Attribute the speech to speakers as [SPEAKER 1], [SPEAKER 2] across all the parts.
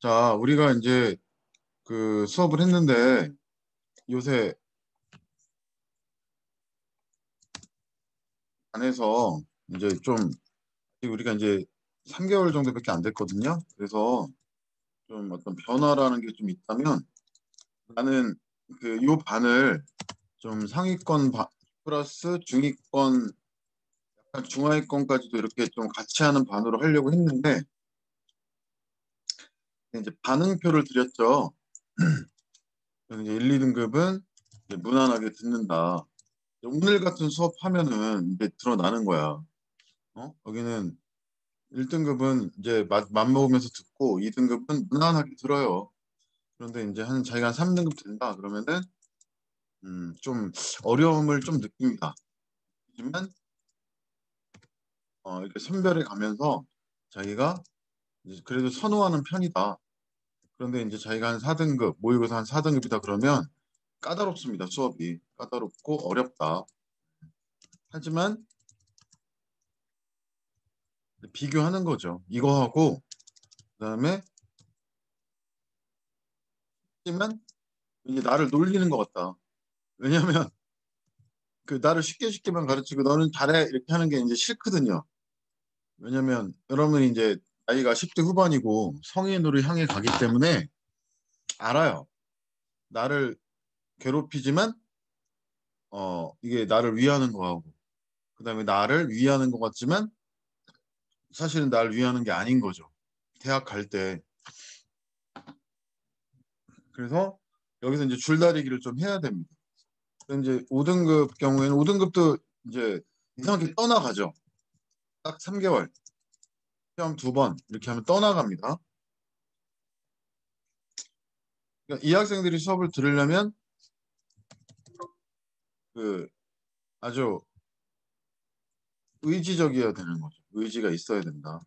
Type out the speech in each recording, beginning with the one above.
[SPEAKER 1] 자, 우리가 이제 그 수업을 했는데 요새 안에서 이제 좀 우리가 이제 3개월 정도밖에 안 됐거든요. 그래서 좀 어떤 변화라는 게 좀 있다면 나는 그 요 반을 좀 상위권 플러스 중위권, 약간 중하위권까지도 이렇게 좀 같이 하는 반으로 하려고 했는데 이제 반응표를 드렸죠. 이제 1, 2등급은 무난하게 듣는다. 오늘 같은 수업 하면은 이제 드러나는 거야. 여기는 1등급은 이제 맛먹으면서 듣고 2등급은 무난하게 들어요. 그런데 이제 자기가 한 3등급 된다 그러면은 좀 어려움을 좀 느낍니다. 하지만 이렇게 선별해 가면서 자기가 이제 그래도 선호하는 편이다. 그런데 이제 자기가 한 4등급, 모의고사 한 4등급이다 그러면 까다롭습니다. 수업이 까다롭고 어렵다. 하지만 비교하는 거죠. 이거하고 그다음에 하지만 이게 나를 놀리는 것 같다. 왜냐하면 그 나를 쉽게 쉽게만 가르치고 너는 잘해 이렇게 하는 게 이제 싫거든요. 왜냐면 여러분이 이제 나이가 10대 후반이고 성인으로 향해 가기 때문에 알아요. 나를 괴롭히지만 이게 나를 위하는 거하고 그다음에 나를 위하는 것 같지만 사실은 나를 위하는 게 아닌 거죠. 대학 갈 때. 그래서 여기서 이제 줄다리기를 좀 해야 됩니다. 이제 5등급 경우에는 5등급도 이제 이상하게 떠나가죠. 딱 3개월 시험 2번 이렇게 하면 떠나갑니다. 그러니까 이 학생들이 수업을 들으려면 그 아주 의지적이어야 되는 거죠. 의지가 있어야 된다.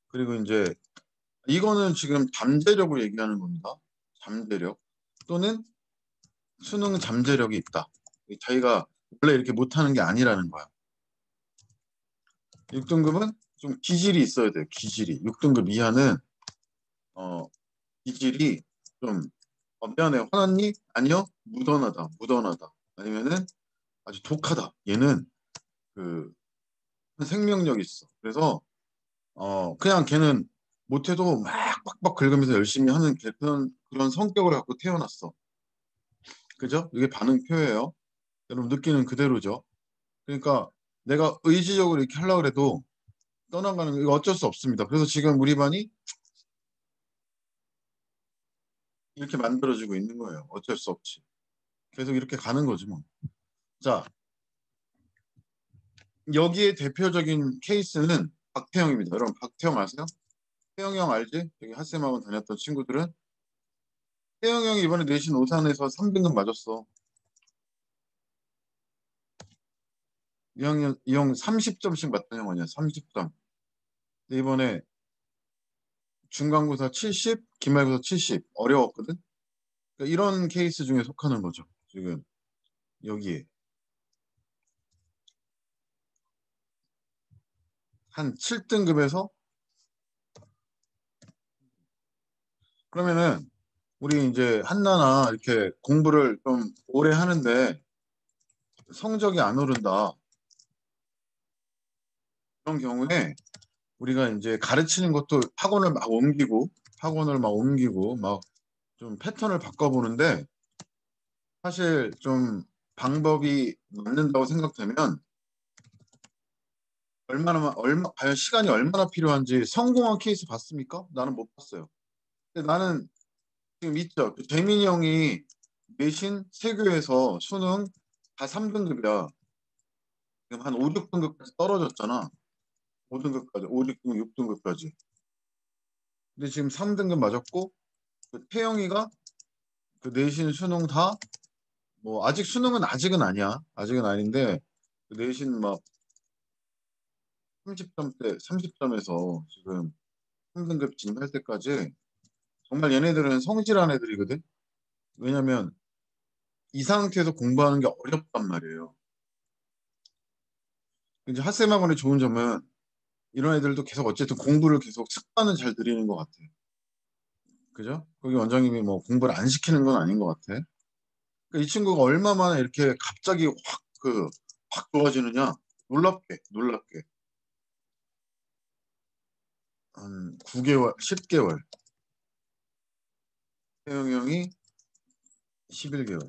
[SPEAKER 1] 그리고 이제 이거는 지금 잠재력을 얘기하는 겁니다. 잠재력 또는 수능 잠재력이 있다. 자기가 원래 이렇게 못하는 게 아니라는 거야. 6등급은 좀 기질이 있어야 돼요. 기질이. 6등급 이하는 어, 기질이 좀 미안해 화났니? 아니요 무던하다. 무던하다. 아니면은 아주 독하다. 얘는 그 생명력 있어. 그래서 그냥 걔는 못해도 막 빡빡 긁으면서 열심히 하는 그런 성격을 갖고 태어났어. 그죠? 이게 반응표예요. 여러분 느끼는 그대로죠. 그러니까 내가 의지적으로 이렇게 하려고 해도 떠나가는 거 이거 어쩔 수 없습니다. 그래서 지금 우리 반이 이렇게 만들어지고 있는 거예요. 어쩔 수 없지. 계속 이렇게 가는 거지 뭐. 자, 여기에 대표적인 케이스는 박태영입니다. 여러분 박태영 아세요? 태영 형 알지? 여기 핫쌤하고 다녔던 친구들은 태영 형이 이번에 내신 오산에서 3등급 맞았어. 이 형 30점씩 맞던 형 아니야? 30점. 근데 이번에 중간고사 70, 기말고사 70 어려웠거든. 그러니까 이런 케이스 중에 속하는 거죠. 지금 여기에 한 7등급에서 그러면은 우리 이제 한나나 이렇게 공부를 좀 오래 하는데 성적이 안 오른다. 그런 경우에 우리가 이제 가르치는 것도 학원을 막 옮기고 막 좀 패턴을 바꿔보는데 사실 좀 방법이 맞는다고 생각되면 과연 시간이 얼마나 필요한지 성공한 케이스 봤습니까? 나는 못 봤어요. 근데 나는 지금 있죠. 그 재민이 형이 내신 세교에서 수능 다 3등급이야. 지금 한 5, 6등급까지 떨어졌잖아. 5등급까지, 5, 6등급, 6등급까지. 근데 지금 3등급 맞았고, 그 태영이가 그 내신 수능 다, 뭐, 아직 수능은 아직은 아니야. 아직은 아닌데, 그 내신 막 30점대, 30점에서 지금 3등급 진입할 때까지 정말 얘네들은 성실한 애들이거든. 왜냐면 이 상태에서 공부하는 게 어렵단 말이에요. 이제 핫쌤학원의 좋은 점은 이런 애들도 계속 어쨌든 공부를 계속 습관은 잘 들이는 것 같아요. 그죠? 거기 원장님이 뭐 공부를 안 시키는 건 아닌 것 같아. 그러니까 이 친구가 얼마만에 이렇게 갑자기 확 좋아지느냐? 놀랍게. 한 9개월, 10개월. 태영 형이 11개월.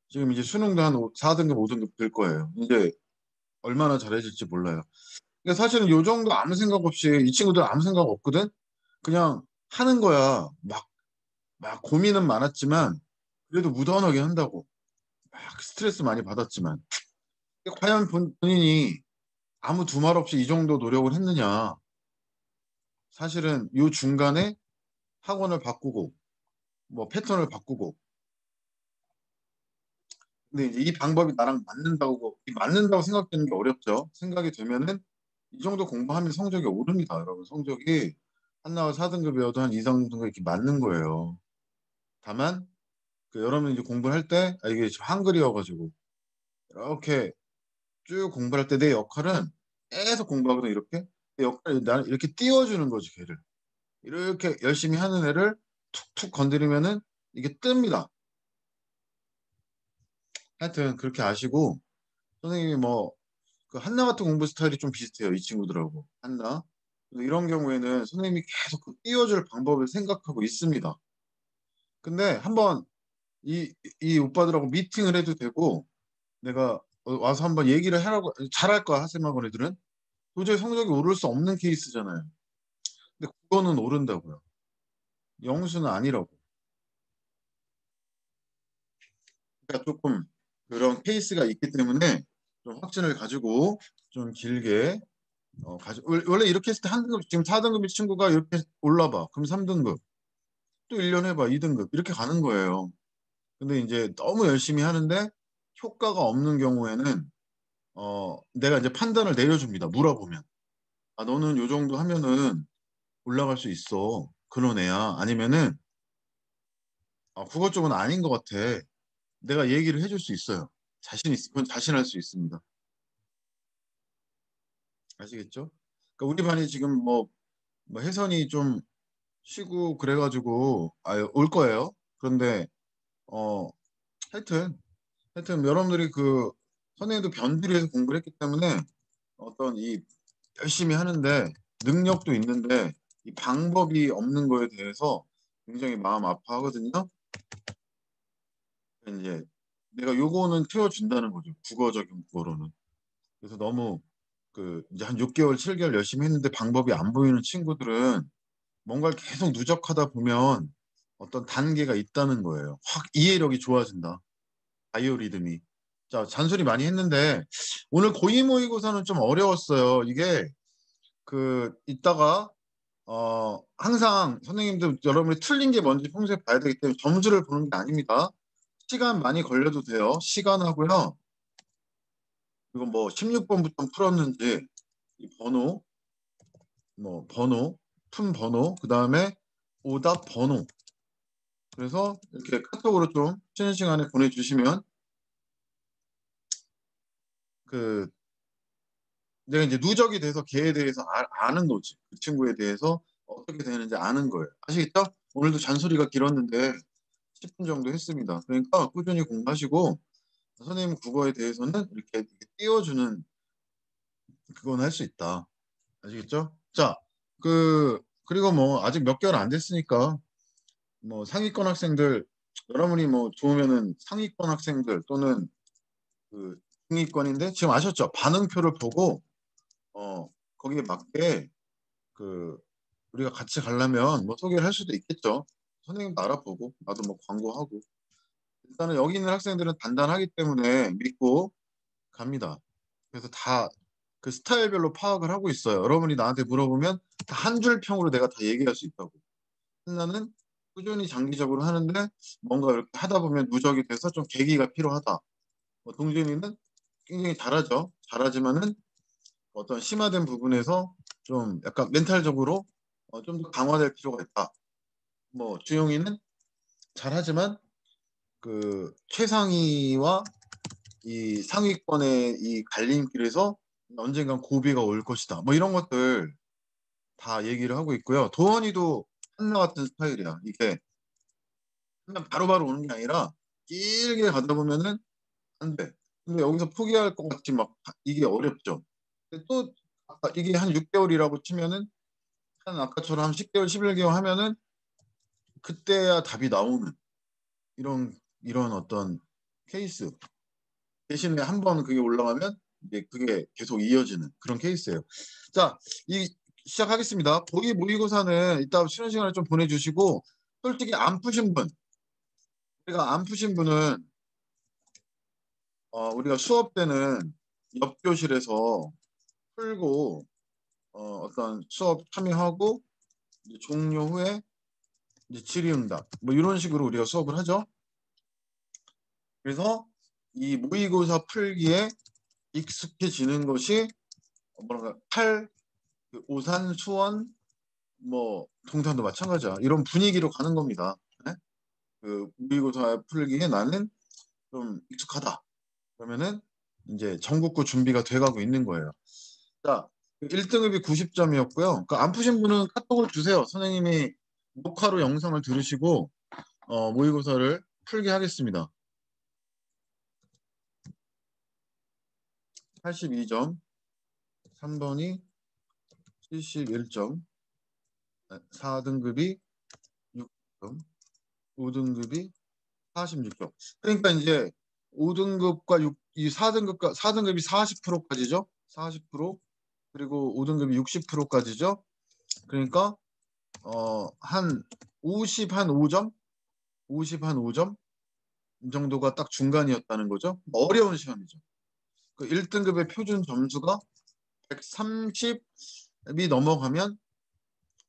[SPEAKER 1] 지금 이제 수능도 한 4등급, 5등급 될 거예요. 이제 얼마나 잘해질지 몰라요. 그러니까 사실은 요 정도 아무 생각 없이 이 친구들 아무 생각 없거든? 그냥 하는 거야. 막 고민은 많았지만 그래도 무던하게 한다고. 막 스트레스 많이 받았지만. 과연 본인이 아무 두말 없이 이 정도 노력을 했느냐. 사실은 요 중간에 학원을 바꾸고 뭐 패턴을 바꾸고 근데 이제 이 방법이 나랑 맞는다고 생각되는 게 어렵죠. 생각이 되면은 이 정도 공부하면 성적이 오릅니다, 여러분. 성적이 한나가 4등급이어도 한 2, 3등급 이렇게 맞는 거예요. 다만 여러분 이제 공부할 때 이게 한글이어가지고 이렇게 쭉 공부할 때 내 역할은 계속 공부하거든 이렇게 내 역할이 나는 이렇게 띄워주는 거지 걔를 이렇게 열심히 하는 애를 툭툭 건드리면은 이게 뜹니다. 하여튼 그렇게 아시고 선생님이 뭐 그 한나 같은 공부 스타일이 좀 비슷해요. 이 친구들하고. 한나. 이런 경우에는 선생님이 계속 그 띄워줄 방법을 생각하고 있습니다. 근데 한번 이 오빠들하고 미팅을 해도 되고 내가 와서 한번 얘기를 하라고 잘할 거야 하세마건 애들은 도저히 성적이 오를 수 없는 케이스잖아요. 근데 국어는 오른다고요. 영수는 아니라고. 그러니까 조금 그런 케이스가 있기 때문에 좀 확신을 가지고 좀 길게 원래 이렇게 했을 때 한 등급 지금 4등급의 친구가 이렇게 올라봐. 그럼 3등급. 또 1년 해봐. 2등급. 이렇게 가는 거예요. 근데 이제 너무 열심히 하는데 효과가 없는 경우에는 내가 이제 판단을 내려줍니다. 물어보면. 아, 너는 요 정도 하면은 올라갈 수 있어. 그런 애야. 아니면은 국어 쪽은 아닌 것 같아. 내가 얘기를 해줄 수 있어요. 그건 자신할 수 있습니다. 아시겠죠? 그러니까 우리 반이 지금 뭐 혜선이 좀 쉬고 그래가지고 올 거예요. 그런데 어 하여튼 여러분들이 선생님도 변비를 해서 공부를 했기 때문에 어떤 이 열심히 하는데 능력도 있는데 이 방법이 없는 거에 대해서 굉장히 마음 아파하거든요. 이제 내가 요거는 키워준다는 거죠. 국어적인 국어로는. 그래서 너무 이제 한 6개월, 7개월 열심히 했는데 방법이 안 보이는 친구들은 뭔가를 계속 누적하다 보면 어떤 단계가 있다는 거예요. 확 이해력이 좋아진다. 바이오리듬이. 자, 잔소리 많이 했는데 오늘 고이 모의고사는 좀 어려웠어요. 이게 이따가 항상 선생님들 여러분이 틀린 게 뭔지 평소에 봐야 되기 때문에 점수를 보는 게 아닙니다. 시간 많이 걸려도 돼요. 시간하고요. 이거 뭐 16번부터 풀었는지 이 푼 번호, 그다음에 오답 번호. 그래서 이렇게 카톡으로 좀 쉬는 시간에 보내주시면 그 내가 이제 누적이 돼서 걔에 대해서 아는 거지. 그 친구에 대해서 어떻게 되는지 아는 거예요. 아시겠죠? 오늘도 잔소리가 길었는데 10분 정도 했습니다. 그러니까 꾸준히 공부하시고 선생님 국어에 대해서는 이렇게 띄워주는 그건 할 수 있다. 아시겠죠? 자, 그리고 뭐 아직 몇 개월 안 됐으니까 뭐 상위권 학생들 여러분이 뭐 좋으면은 상위권 학생들 또는 중위권인데 지금 아셨죠? 반응표를 보고 거기에 맞게 그 우리가 같이 가려면 뭐 소개를 할 수도 있겠죠. 선생님도 알아보고 나도 뭐 광고하고 일단은 여기 있는 학생들은 단단하기 때문에 믿고 갑니다. 그래서 다 그 스타일별로 파악을 하고 있어요. 여러분이 나한테 물어보면 다 한 줄 평으로 내가 다 얘기할 수 있다고. 나는 꾸준히 장기적으로 하는데 뭔가 이렇게 하다 보면 누적이 돼서 좀 계기가 필요하다. 동준이는 굉장히 잘하죠. 잘하지만은 어떤 심화된 부분에서 좀 약간 멘탈적으로 좀 더 강화될 필요가 있다. 뭐 주영이는 잘하지만 최상위와 이 상위권의 이 갈림길에서 언젠간 고비가 올 것이다. 뭐 이런 것들 다 얘기를 하고 있고요. 도원이도 한나 같은 스타일이야. 이게 그냥 바로바로 오는 게 아니라 길게 가다 보면은 안 돼. 근데 여기서 포기할 것 같지 막 이게 어렵죠. 근데 또 아까 이게 한 6개월이라고 치면은 한 아까처럼 한 10개월, 11개월 하면은 그때야 답이 나오는 이런 어떤 케이스. 대신에 한 번 그게 올라가면 이제 그게 계속 이어지는 그런 케이스예요. 자, 시작하겠습니다. 보기 모의고사는 이따 쉬는 시간을 좀 보내주시고 솔직히 안 푸신 분, 우리가 안 푸신 분은 우리가 수업 때는 옆 교실에서 풀고 어떤 수업 참여하고 이제 종료 후에 이제 질의응답 뭐 이런 식으로 우리가 수업을 하죠. 그래서 이 모의고사 풀기에 익숙해지는 것이 뭐랄까 오산, 수원, 뭐 동탄도 마찬가지야. 이런 분위기로 가는 겁니다. 네? 그 모의고사 풀기에 나는 좀 익숙하다. 그러면은 이제 전국고 준비가 돼가고 있는 거예요. 자, 1등급이 90점이었고요. 그 안 푸신 분은 카톡을 주세요. 선생님이 녹화로 영상을 들으시고 모의고사를 풀게 하겠습니다. 82점, 3번이 71점, 4등급이 6점, 5등급이 46점. 그러니까 이제 5등급과 이 4등급이 40%까지죠. 40% 그리고 5등급이 60%까지죠. 그러니까 한 50, 한 5점, 50, 한 5점 이 정도가 딱 중간이었다는 거죠. 어려운 시험이죠. 그 1등급의 표준 점수가 130이 넘어가면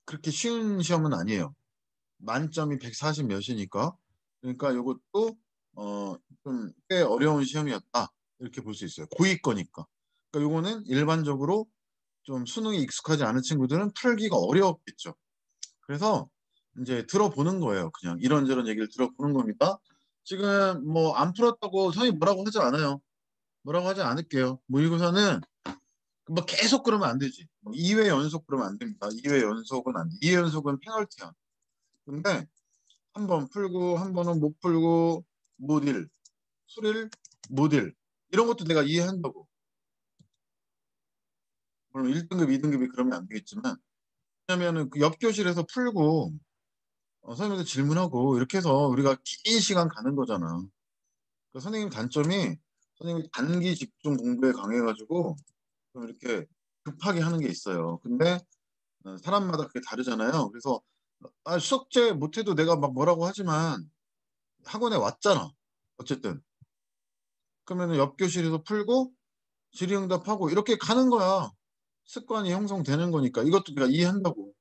[SPEAKER 1] 그렇게 쉬운 시험은 아니에요. 만점이 140 몇이니까. 그러니까 이것도 좀 꽤 어려운 시험이었다. 이렇게 볼 수 있어요. 고위권이니까. 그러니까 이거는 일반적으로 좀 수능이 익숙하지 않은 친구들은 풀기가 어려웠겠죠. 그래서 이제 들어보는 거예요. 그냥 이런저런 얘기를 들어보는 겁니다. 지금 뭐 안 풀었다고 선생님 뭐라고 하지 않아요. 뭐라고 하지 않을게요. 모의고사는 뭐 계속 그러면 안 되지. 뭐 2회 연속 그러면 안 됩니다. 2회 연속은 안 돼. 2회 연속은 페널티야. 근데 한 번 풀고 한 번은 못 풀고 못일, 술일, 못일 이런 것도 내가 이해한다고. 물론 1등급, 2등급이 그러면 안 되겠지만 왜냐면은 그 옆 교실에서 풀고 선생님한테 질문하고 이렇게 해서 우리가 긴 시간 가는 거잖아. 그 선생님 단점이 선생님이 단기 집중 공부에 강해가지고 좀 이렇게 급하게 하는 게 있어요. 근데 사람마다 그게 다르잖아요. 그래서 숙제 못해도 내가 막 뭐라고 하지만 학원에 왔잖아. 어쨌든 그러면 옆 교실에서 풀고 질의응답하고 이렇게 가는 거야. 습관이 형성되는 거니까 이것도 내가 이해한다고.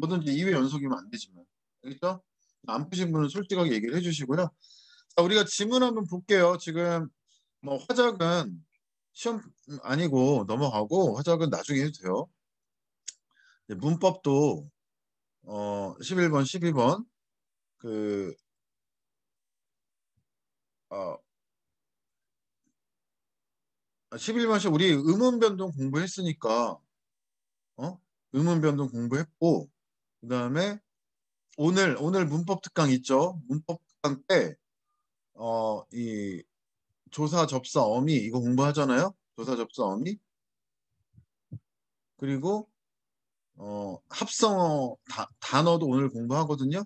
[SPEAKER 1] 뭐든지 2회 연속이면 안 되지만. 알겠죠? 안 푸신 분은 솔직하게 얘기를 해주시고요. 자, 우리가 지문 한번 볼게요. 지금 뭐 화작은 시험 아니고 넘어가고 화작은 나중에 해도 돼요. 문법도 11번, 12번 그 어, 11번씩 우리 의문 변동 공부했으니까 의문 변동 공부했고 그다음에 오늘 문법 특강 있죠? 문법 특강 때 이 조사 접사 어미 이거 공부하잖아요. 조사 접사 어미 그리고 합성어 단어도 오늘 공부하거든요.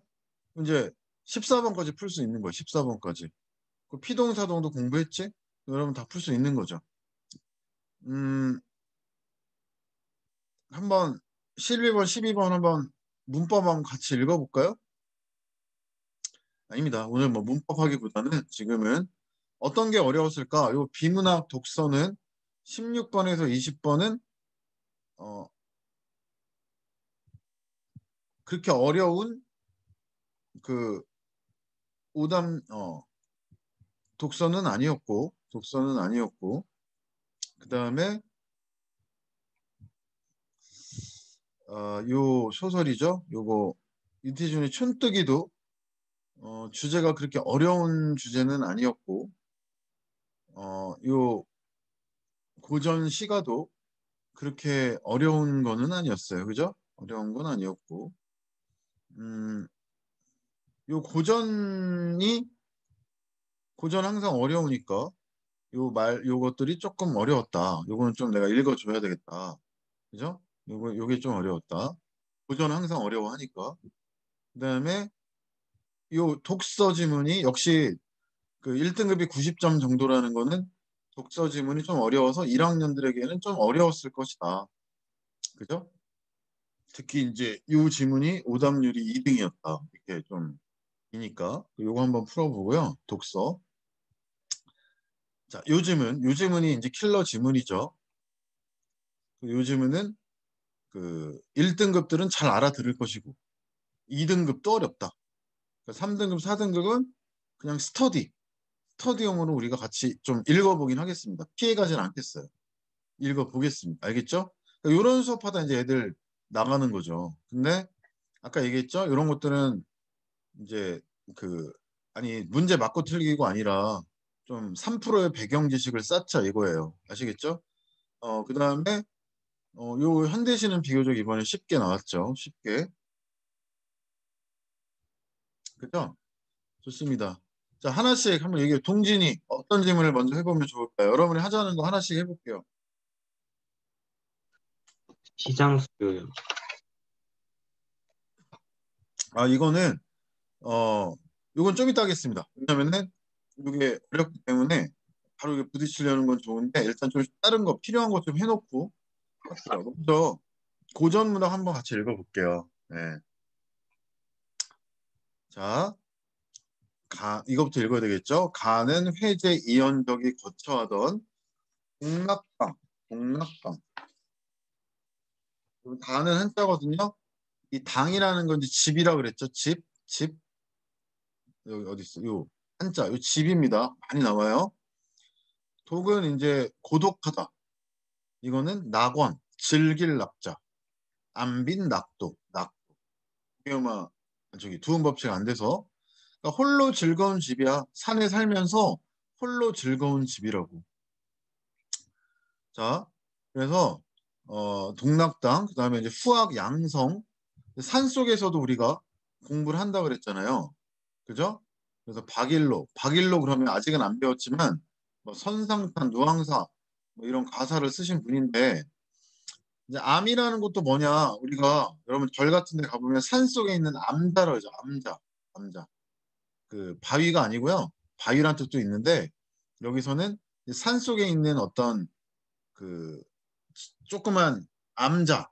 [SPEAKER 1] 이제 14번까지 풀 수 있는 거예요. 14번까지. 그 피동사동도 공부했지? 여러분 다 풀 수 있는 거죠. 음, 한번 11번, 12번 한번 문법 한번 같이 읽어볼까요? 아닙니다. 오늘 뭐 문법 하기보다는 지금은 어떤 게 어려웠을까? 요 비문학 독서는 16번에서 20번은 어, 그렇게 어려운 그 오답 독서는 아니었고 그다음에 요 소설이죠. 요거 윤태준의 촌뜨기도 주제가 그렇게 어려운 주제는 아니었고 요 고전 시가도 그렇게 어려운 거는 아니었어요. 그죠? 어려운 건 아니었고. 요 고전 항상 어려우니까 요것들이 조금 어려웠다. 요거는 좀 내가 읽어줘야 되겠다. 그죠? 요게 좀 어려웠다. 고전 항상 어려워하니까. 그다음에 요 독서 지문이 역시 그 1등급이 90점 정도라는 거는 독서 지문이 좀 어려워서 1학년들에게는 좀 어려웠을 것이다. 그죠? 특히 이제 요 지문이 오답률이 2등이었다. 이렇게 좀 이니까 요거 한번 풀어보고요. 독서. 자, 요 지문이 이제 킬러 지문이죠. 요 지문은 그 1등급들은 잘 알아들을 것이고 2등급도 어렵다. 3등급, 4등급은 그냥 스터디용으로 우리가 같이 좀 읽어보긴 하겠습니다. 피해가진 않겠어요. 읽어보겠습니다. 알겠죠? 이런 수업하다 이제 애들 나가는 거죠. 근데 아까 얘기했죠? 이런 것들은 이제 그 아니 문제 맞고 틀리고 아니라 좀 3%의 배경 지식을 쌓자 이거예요. 아시겠죠? 그다음에 요 현대시는 비교적 이번에 쉽게 나왔죠. 쉽게. 그죠? 좋습니다. 자, 하나씩 한번 얘기해. 동진이 어떤 질문을 먼저 해보면 좋을까요? 여러분이 하자는 거 하나씩 해볼게요.
[SPEAKER 2] 시장 수요.
[SPEAKER 1] 아, 이건 좀 이따 하겠습니다. 왜냐면은 이게 어렵기 때문에 바로 이게 부딪히려는 건 좋은데 일단 좀 다른 거 필요한 거 좀 해놓고 할게요. 먼저 고전 문학 한번 같이 읽어볼게요. 네. 자, 이거부터 읽어야 되겠죠? 가는 회제 이연덕이 거처하던 동락강, 동락강. 가는 한자거든요. 이 당이라는 건 이제 집이라 그랬죠. 집. 여기 어디 있어? 요 한자, 요 집입니다. 많이 나와요. 독은 이제 고독하다. 이거는 낙원, 즐길 낙자, 안빈 낙도, 낙도. 이게 아마 저기 두음 법칙 안 돼서 그러니까 홀로 즐거운 집이야. 산에 살면서 홀로 즐거운 집이라고. 자, 그래서 동락당, 그다음에 이제 후학 양성, 산 속에서도 우리가 공부를 한다 그랬잖아요. 그죠? 그래서 박일로 그러면 아직은 안 배웠지만 뭐 선상탄, 누앙사 뭐 이런 가사를 쓰신 분인데 이제 암이라는 것도 뭐냐? 우리가 여러분 절 같은 데 가보면 산 속에 있는 암자라고 하죠. 암자. 그 바위가 아니고요. 바위란 뜻도 있는데 여기서는 산 속에 있는 어떤 그 조그만 암자,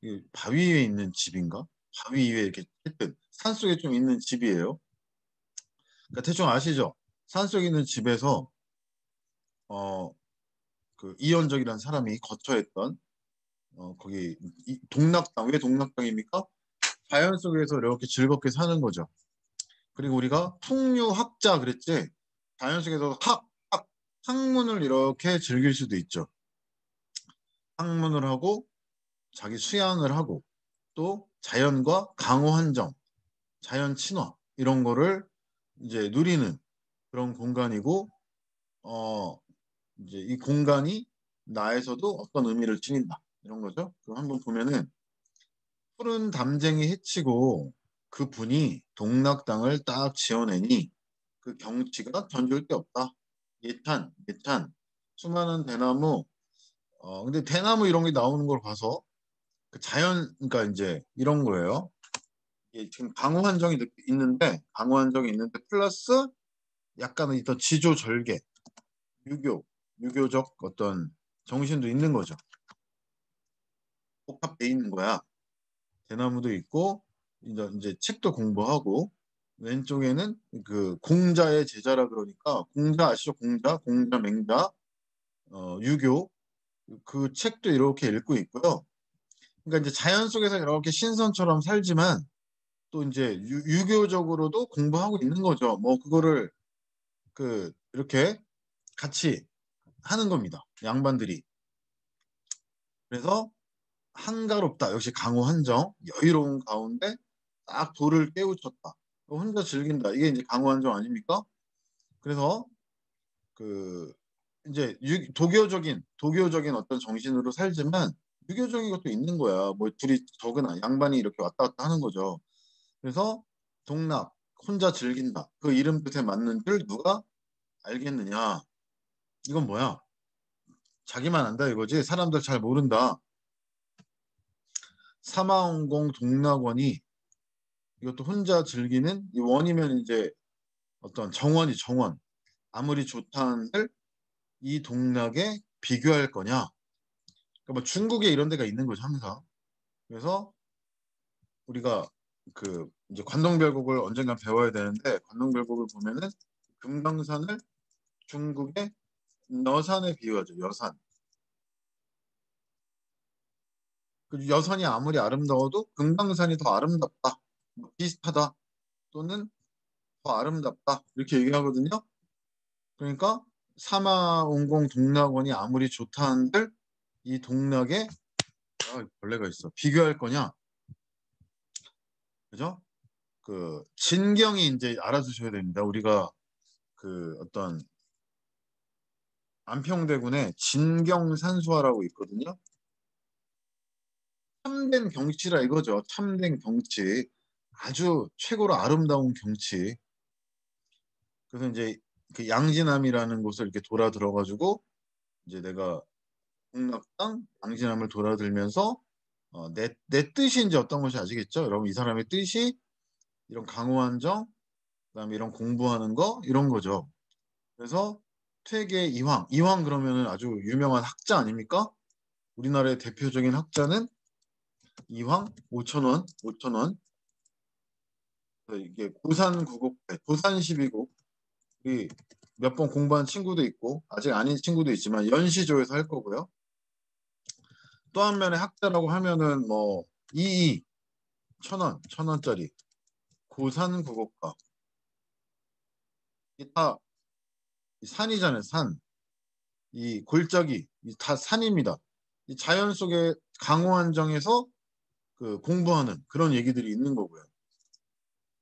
[SPEAKER 1] 이 바위 위에 있는 집인가? 바위 위에 이렇게 하여튼 산 속에 좀 있는 집이에요. 그러니까 대충 아시죠? 산 속에 있는 집에서 어 그 이현적이라는 사람이 거처했던 거기 동락당 왜 동락당입니까? 자연 속에서 이렇게 즐겁게 사는 거죠. 그리고 우리가 풍류학자 그랬지. 자연 속에서 학문을 이렇게 즐길 수도 있죠. 학문을 하고 자기 수양을 하고 또 자연과 강호 환정, 자연 친화 이런 거를 이제 누리는 그런 공간이고 어 이제 이 공간이 나에서도 어떤 의미를 지닌다 이런 거죠. 그럼 한번 보면은 푸른 담쟁이 해치고 그 분이 동락당을 딱 지어내니 그 경치가 견줄 데 없다. 예찬 수많은 대나무 근데 대나무 이런 게 나오는 걸 봐서 그 자연 그러니까 이제 이런 거예요. 이게 지금 강호 한정이 있는데 플러스 약간은 있던 지조절개 유교적 어떤 정신도 있는 거죠. 복합돼 있는 거야. 대나무도 있고 이제 책도 공부하고 왼쪽에는 그 공자의 제자라 그러니까 공자 아시죠? 공자 맹자 유교 그 책도 이렇게 읽고 있고요. 그러니까 이제 자연 속에서 이렇게 신선처럼 살지만 또 이제 유교적으로도 공부하고 있는 거죠. 뭐 그거를 그 이렇게 같이 하는 겁니다. 양반들이. 그래서 한가롭다. 역시 강호 한정. 여유로운 가운데 딱 돌을 깨우쳤다. 혼자 즐긴다. 이게 이제 강호 한정 아닙니까? 그래서 그 이제 도교적인 어떤 정신으로 살지만 유교적인 것도 있는 거야. 뭐 둘이 적은 양반이 이렇게 왔다 갔다 하는 거죠. 그래서 동락 혼자 즐긴다. 그 이름 뜻에 맞는 줄 누가 알겠느냐? 이건 뭐야? 자기만 안다 이거지. 사람들 잘 모른다. 사마원공 동락원이 이것도 혼자 즐기는 이 원이면 이제 어떤 정원. 아무리 좋다 한들 이 동락에 비교할 거냐? 그러니까 뭐 중국에 이런 데가 있는 거죠, 항상. 그래서 우리가 그 이제 관동별곡을 언젠가 배워야 되는데 관동별곡을 보면은 금강산을 중국의 여산에 비유하죠. 여산. 그 여산이 아무리 아름다워도 금강산이 더 아름답다. 뭐 비슷하다. 또는 더 아름답다. 이렇게 얘기하거든요. 그러니까 사마온공 동락원이 아무리 좋다 한들 이 동락에 벌레가 있어. 비교할 거냐? 그죠? 그 진경이 이제 알아두셔야 됩니다. 우리가 그 어떤 안평대군에 진경산수화라고 있거든요. 참된 경치라 이거죠. 참된 경치. 아주 최고로 아름다운 경치. 그래서 이제 그 양진암이라는 곳을 이렇게 돌아 들어가지고 이제 내가 공락당 양진암을 돌아 들면서 내 뜻이 이제 어떤 것이 아시겠죠? 여러분 이 사람의 뜻이 이런 강호한정, 그다음에 이런 공부하는 거 이런 거죠. 그래서 퇴계 이황 그러면은 아주 유명한 학자 아닙니까? 우리나라의 대표적인 학자는 이황 5천원 이게 고산구곡 고산 12곡 우리 몇 번 공부한 친구도 있고 아직 아닌 친구도 있지만 연시조에서 할 거고요. 또 한 면의 학자라고 하면은 뭐 이이 천원짜리 고산구곡가 이게 다 산이잖아요. 산. 이 골짜기 다 산입니다. 이 자연 속의 강호안정에서 그 공부하는 그런 얘기들이 있는 거고요.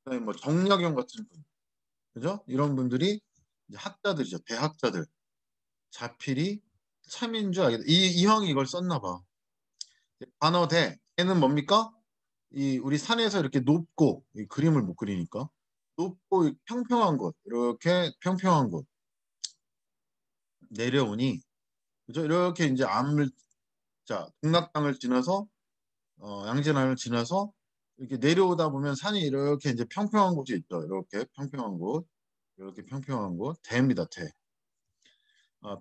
[SPEAKER 1] 그다음에 뭐 정약용 같은 분, 그죠? 이런 분들이 이제 학자들이죠. 대학자들. 자필이 참인 줄 알겠다. 이황이 이걸 썼나 봐. 단어대. 대는 뭡니까? 이 우리 산에서 이렇게 높고 이 그림을 못 그리니까 높고 평평한 곳 이렇게 평평한 곳 내려오니 그죠? 이렇게 이제 암을 자 동락당을 지나서 양진암을 지나서 이렇게 내려오다 보면 산이 이렇게 이제 평평한 곳이 있죠. 이렇게 평평한 곳, 이렇게 평평한 곳, 대입니다. 대.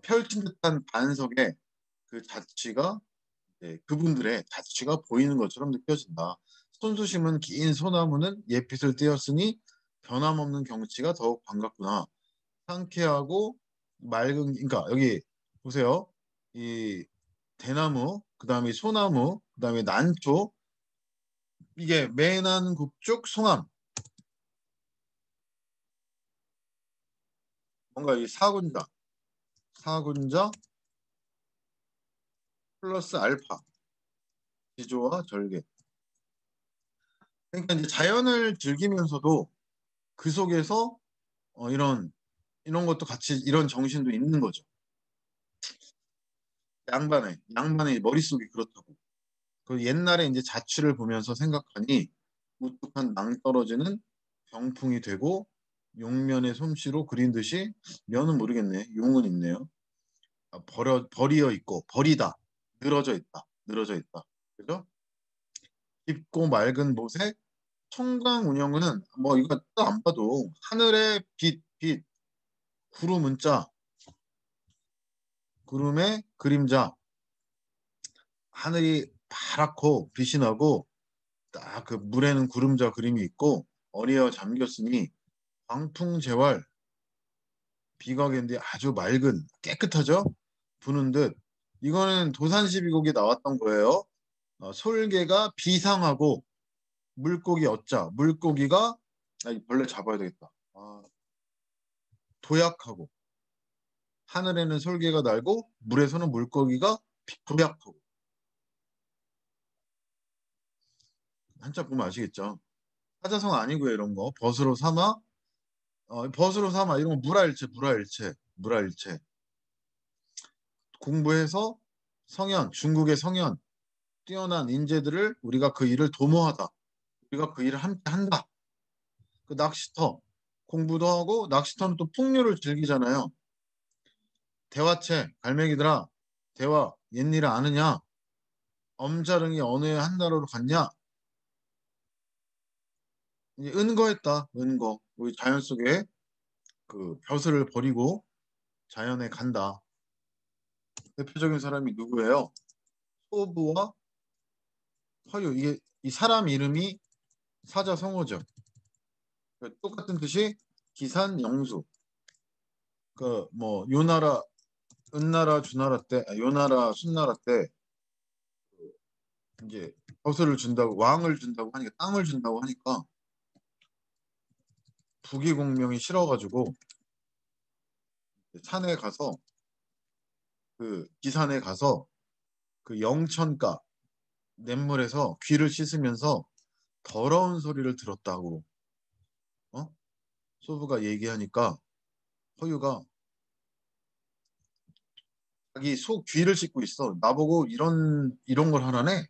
[SPEAKER 1] 펼친 듯한 반석에 그 자취가 그분들의 자취가 보이는 것처럼 느껴진다. 손수심은 긴 소나무는 옛빛을 띄었으니 변함없는 경치가 더욱 반갑구나. 상쾌하고 맑은 그러니까 여기 보세요. 이 대나무, 그다음에 소나무, 그다음에 난초 이게 매난 국죽 송암 뭔가 이 사군자 플러스 알파 지조와 절개 그러니까 이제 자연을 즐기면서도 그 속에서 이런 것도 같이 이런 정신도 있는 거죠. 양반의 머릿속이 그렇다고. 그 옛날에 이제 자취를 보면서 생각하니 우뚝한 낭떠러지는 병풍이 되고 용면의 솜씨로 그린 듯이 면은 모르겠네. 용은 있네요. 버리어 있고 버리다 늘어져 있다. 그죠? 깊고 맑은 못에 청강 운영은 뭐 이거 안 봐도 하늘의 빛 구름 문자 구름의 그림자 하늘이 파랗고 빛이 나고 딱 그 물에는 구름자 그림이 있고 어리어 잠겼으니 광풍제월 비각인데 아주 맑은 깨끗하죠? 부는 듯 이거는 도산시비곡에 나왔던 거예요. 솔개가 비상하고 물고기 어짜 물고기가 벌레 잡아야 되겠다. 도약하고 하늘에는 솔개가 날고 물에서는 물고기가 도약하고 한자 보면 아시겠죠? 사자성 아니고요 이런 거 벗으로 삼아 벗으로 삼아 이런 거 물화일체 공부해서 성현, 중국의 성현, 뛰어난 인재들을 우리가 그 일을 도모하다. 우리가 그 일을 함께 한다. 그 낚시터, 공부도 하고 낚시터는 또 풍류를 즐기잖아요. 대화체, 갈매기들아, 대화, 옛일을 아느냐? 엄자릉이 어느 해 한나라로 갔냐? 이제 은거했다. 은거. 우리 자연 속에 그 벼슬을 버리고 자연에 간다. 대표적인 사람이 누구예요? 소부와 허유. 이게 이 사람 이름이 사자성어죠. 똑같은 뜻이 기산, 영수. 그 뭐 요나라, 은나라, 주나라 때, 요나라, 순나라 때 이제 벼슬을 준다고 왕을 준다고 하니까 땅을 준다고 하니까 부귀공명이 싫어가지고 산에 가서 그 기산에 가서 그 영천가 냇물에서 귀를 씻으면서 더러운 소리를 들었다고 소부가 얘기하니까 허유가 자기 속 귀를 씻고 있어. 나보고 이런 걸 하라네.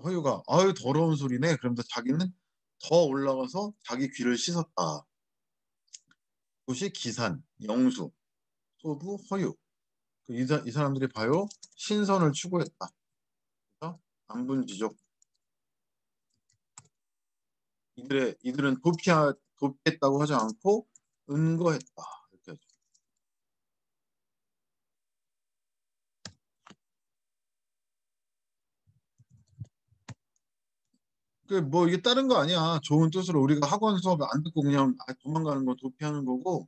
[SPEAKER 1] 허유가 아유 더러운 소리네. 그러면서 자기는 더 올라가서 자기 귀를 씻었다. 그것이 기산, 영수, 소부, 허유. 이 사람들이 봐요. 신선을 추구했다. 그래서 안분지족. 이들은 도피했다고 하지 않고 은거했다. 이렇게 하죠. 뭐 이게 다른 거 아니야. 좋은 뜻으로 우리가 학원 수업 안 듣고 그냥 도망가는 거 도피하는 거고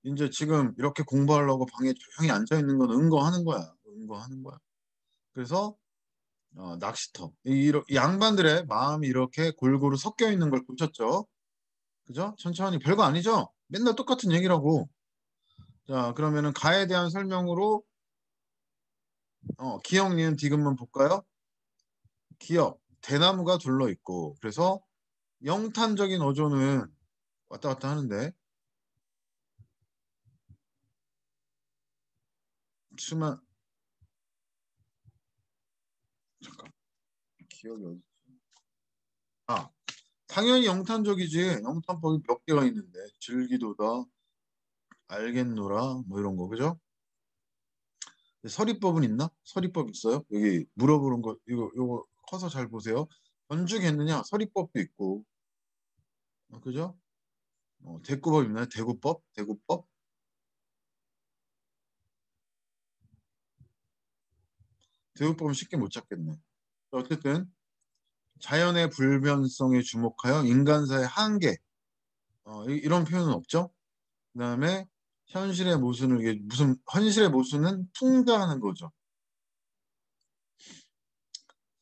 [SPEAKER 1] 이제 지금 이렇게 공부하려고 방에 조용히 앉아 있는 건 은거하는 거야. 은거하는 거야. 그래서 낚시터. 이 양반들의 마음이 이렇게 골고루 섞여 있는 걸 보셨죠? 그죠? 천천히 별거 아니죠? 맨날 똑같은 얘기라고. 자, 그러면은 가에 대한 설명으로 기역, 니은, 디귿만 볼까요? 기역, 대나무가 둘러 있고 그래서 영탄적인 어조는 왔다 갔다 하는데 수만 잠깐 기억이 어디 당연히 영탄적이지. 영탄법이 몇 개가 있는데 즐기도다, 알겠노라 뭐 이런 거 그죠? 서리법은 있나? 서리법 있어요? 여기 물어보는 거 이거 커서 잘 보세요. 건축했느냐? 서리법도 있고 그죠? 대구법 있나요? 대구법? 대구법? 대구법은 쉽게 못 찾겠네. 어쨌든 자연의 불변성에 주목하여 인간사의 한계 이런 표현은 없죠. 그다음에 현실의 모순을 이게 무슨 현실의 모순은 풍자하는 거죠.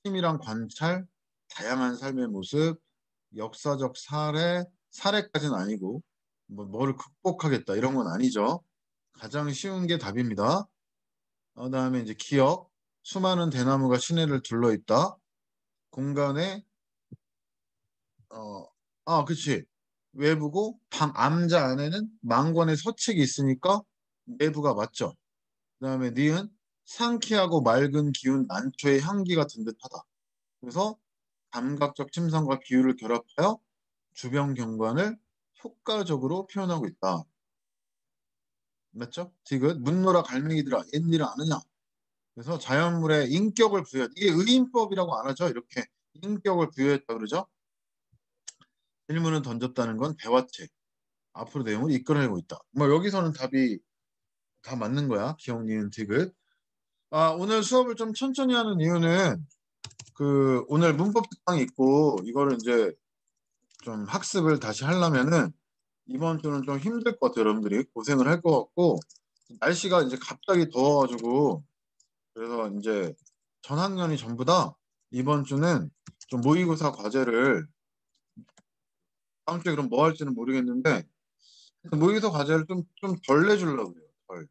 [SPEAKER 1] 힘이랑 관찰, 다양한 삶의 모습, 역사적 사례까지는 아니고 뭐를 극복하겠다 이런 건 아니죠. 가장 쉬운 게 답입니다. 그다음에 이제 기억, 수많은 대나무가 시내를 둘러 있다. 공간에 그치. 외부고 방 암자 안에는 망관의 서책이 있으니까 내부가 맞죠. 그다음에 니은 상쾌하고 맑은 기운 난초의 향기 같은 듯하다. 그래서 감각적 침상과 비유를 결합하여 주변 경관을 효과적으로 표현하고 있다. 맞죠? 디귿 문노라 갈매기들아 옛일을 아느냐? 그래서 자연물에 인격을 부여. 이게 의인법이라고 안 하죠. 이렇게 인격을 부여했다 그러죠. 질문을 던졌다는 건 대화체. 앞으로 내용을 이끌어내고 있다. 뭐 여기서는 답이 다 맞는 거야. 기억, 니은, 디귿. 오늘 수업을 좀 천천히 하는 이유는 그 오늘 문법 특강이 있고 이거를 이제 좀 학습을 다시 하려면은 이번 주는 좀 힘들 것 같아요. 여러분들이 고생을 할 것 같고 날씨가 이제 갑자기 더워가지고 그래서 이제 전 학년이 전부 다 이번 주는 좀 모의고사 과제를 다음 주에 그럼 뭐 할지는 모르겠는데 모의고사 과제를 좀 덜 내주려고 그래요. 덜.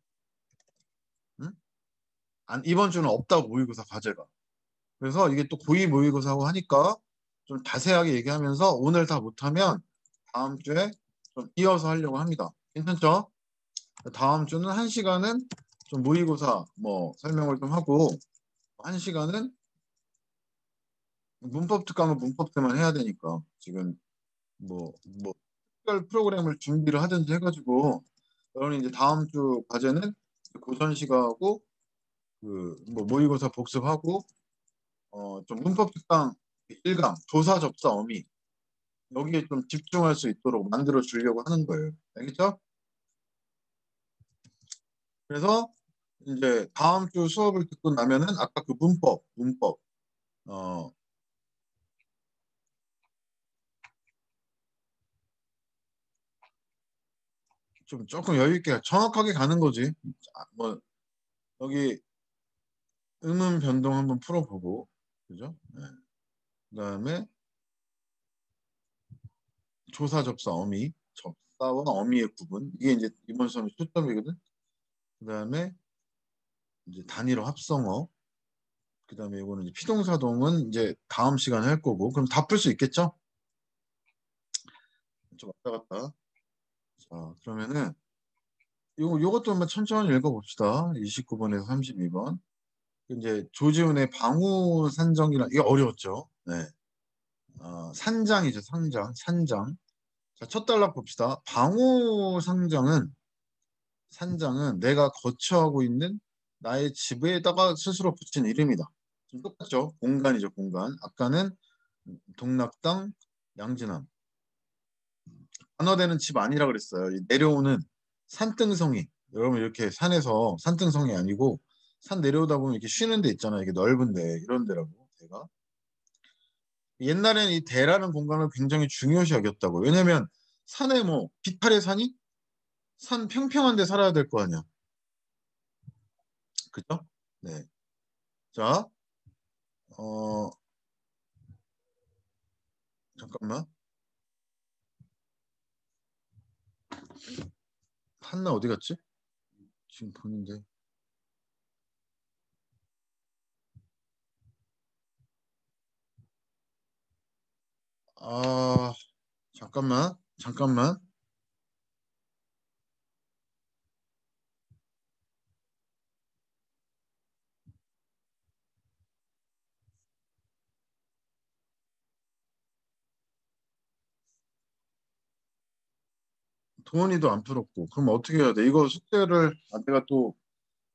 [SPEAKER 1] 응? 이번 주는 없다고 모의고사 과제가. 그래서 이게 또 고의 모의고사하고 하니까 좀 자세하게 얘기하면서 오늘 다 못하면 다음 주에 좀 이어서 하려고 합니다. 괜찮죠? 다음 주는 한 시간은 좀 모의고사 뭐 설명을 좀 하고 1시간은 문법 특강은 문법 때만 해야 되니까 지금 뭐 특별 프로그램을 준비를 하든지 해가지고 여러분 이제 다음 주 과제는 고전 시가하고 그 뭐 모의고사 복습하고 좀 문법 특강 1강 조사 접사 어미 여기에 좀 집중할 수 있도록 만들어 주려고 하는 거예요. 알겠죠? 그래서 이제 다음 주 수업을 듣고 나면은 아까 그 문법 어, 좀 조금 여유 있게 정확하게 가는 거지. 뭐 여기 음음 변동 한번 풀어보고 그죠? 네. 그다음에 조사 접사 어미 접사와 어미의 구분 이게 이제 이번 시험의 초점이거든. 그다음에 이제 단위로 합성어 그다음에 이거는 이제 피동사동은 이제 다음 시간에 할 거고 그럼 다 풀 수 있겠죠? 좀 왔다 갔다. 자 그러면은 요것도 한번 천천히 읽어봅시다. 29번에서 32번. 이제 조지훈의 방우 산정이라 이게 어려웠죠. 네. 산장이죠. 산장. 자, 첫 단락 봅시다. 방우 산장은 내가 거처하고 있는 나의 집에다가 스스로 붙인 이름이다. 좀 똑같죠? 공간이죠, 공간. 아까는 동락당, 양진함. 단어되는 집 아니라 그랬어요. 이 내려오는 산등성이. 여러분 이렇게 산에서 산등성이 아니고 산 내려오다 보면 이렇게 쉬는 데 있잖아요. 이게 넓은데 이런 데라고 대가. 옛날에는 이 대라는 공간을 굉장히 중요시 여겼다고. 왜냐면 산에 뭐 비탈의 산이 산 평평한 데 살아야 될 거 아니야. 그죠? 네. 자, 어, 잠깐만. 한나 어디 갔지? 지금 보는데. 아, 잠깐만. 도원이도 안 풀었고. 그럼 어떻게 해야 돼? 이거 숙제를 내가 또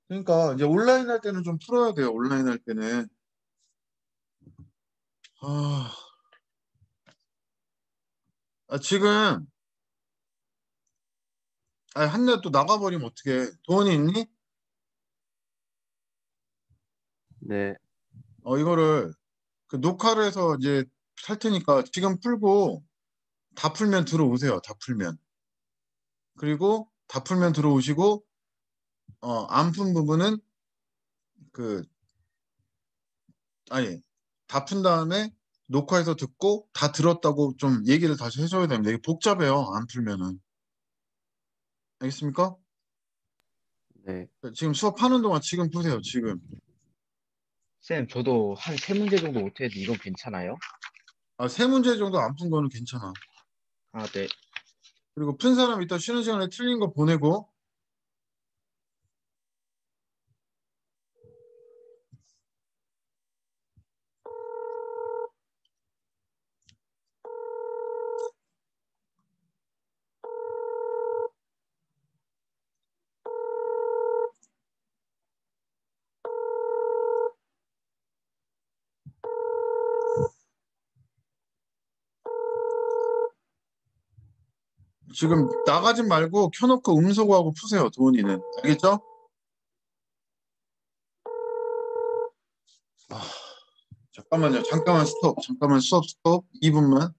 [SPEAKER 1] 그러니까 이제 온라인 할 때는 좀 풀어야 돼요. 온라인 할 때는. 아, 지금 한나 또 나가버리면 어떡해. 도원이 있니?
[SPEAKER 2] 네,
[SPEAKER 1] 이거를 그 녹화를 해서 이제 할 테니까 지금 풀고 다 풀면 들어오세요. 다 풀면. 그리고 다 풀면 들어오시고 안 푼 부분은 그 아니 다 푼 다음에 녹화해서 듣고 다 들었다고 좀 얘기를 다시 해줘야 됩니다. 이게 복잡해요. 안 풀면은. 알겠습니까?
[SPEAKER 2] 네.
[SPEAKER 1] 지금 수업하는 동안 지금 푸세요. 지금.
[SPEAKER 3] 쌤, 저도 한 세 문제 정도 못해도 이건 괜찮아요?
[SPEAKER 1] 세 문제 정도 안 푼 거는 괜찮아.
[SPEAKER 3] 아, 네.
[SPEAKER 1] 그리고 푼 사람 이따 쉬는 시간에 틀린 거 보내고 지금 나가지 말고 켜놓고 음소거하고 푸세요. 도훈이는. 알겠죠? 아, 잠깐만요. 잠깐만 스톱. 잠깐만 수업 스톱. 2분만.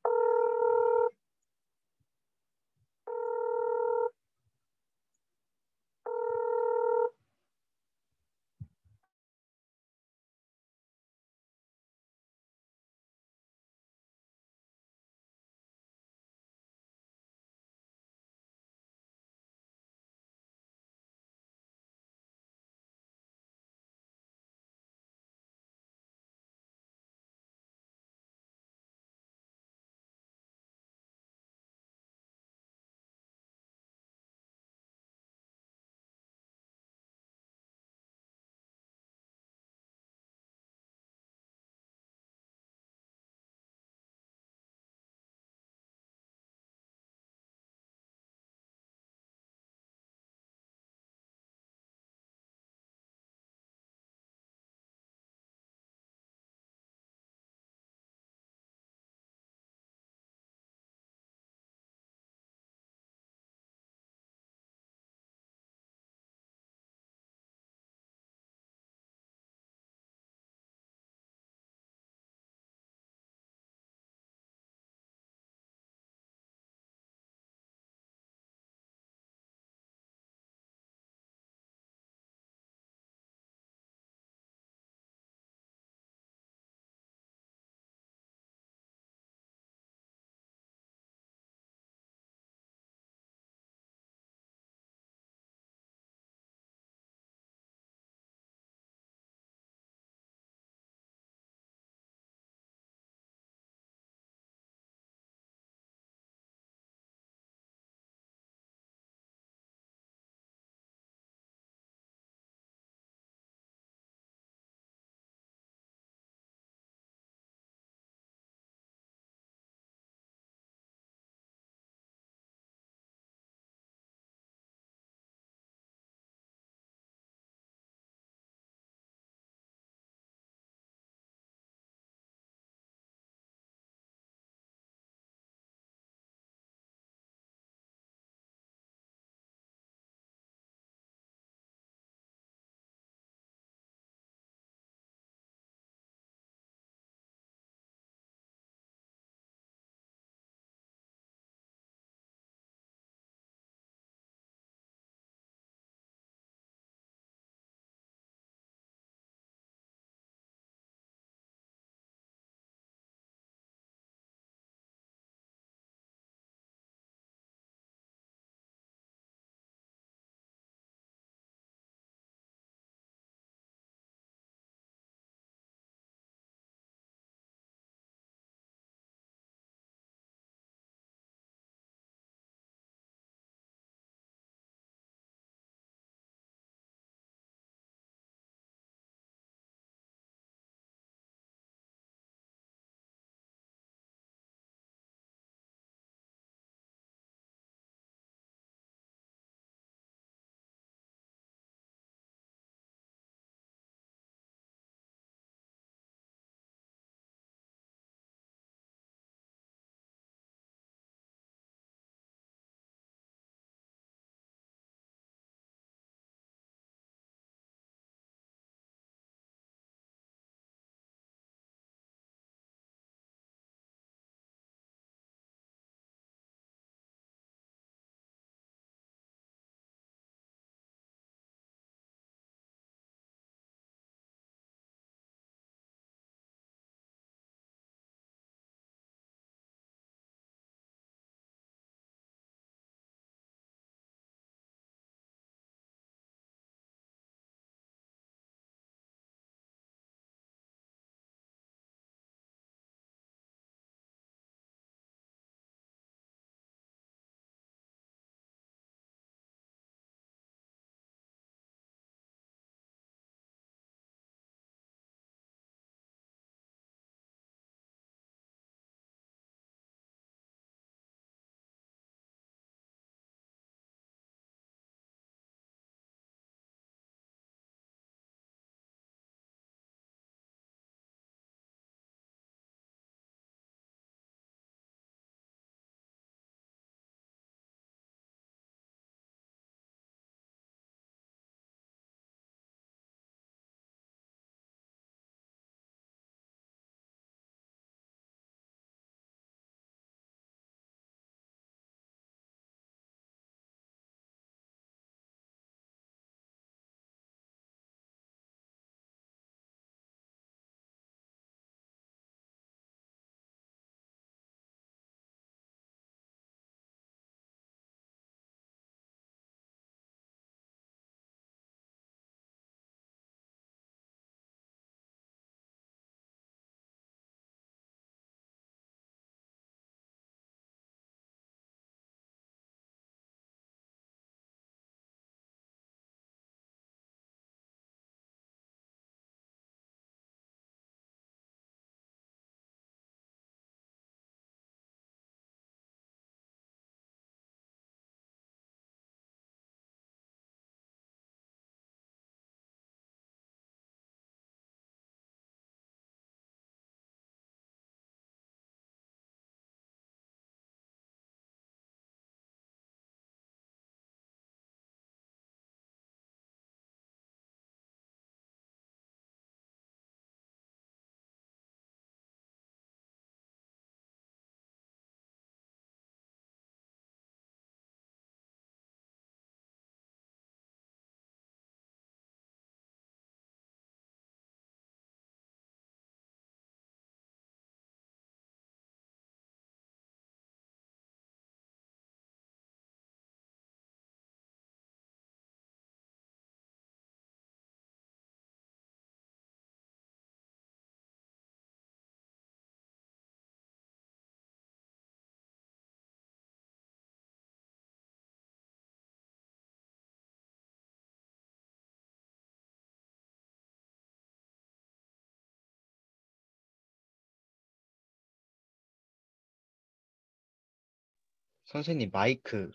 [SPEAKER 3] 선생님 마이크.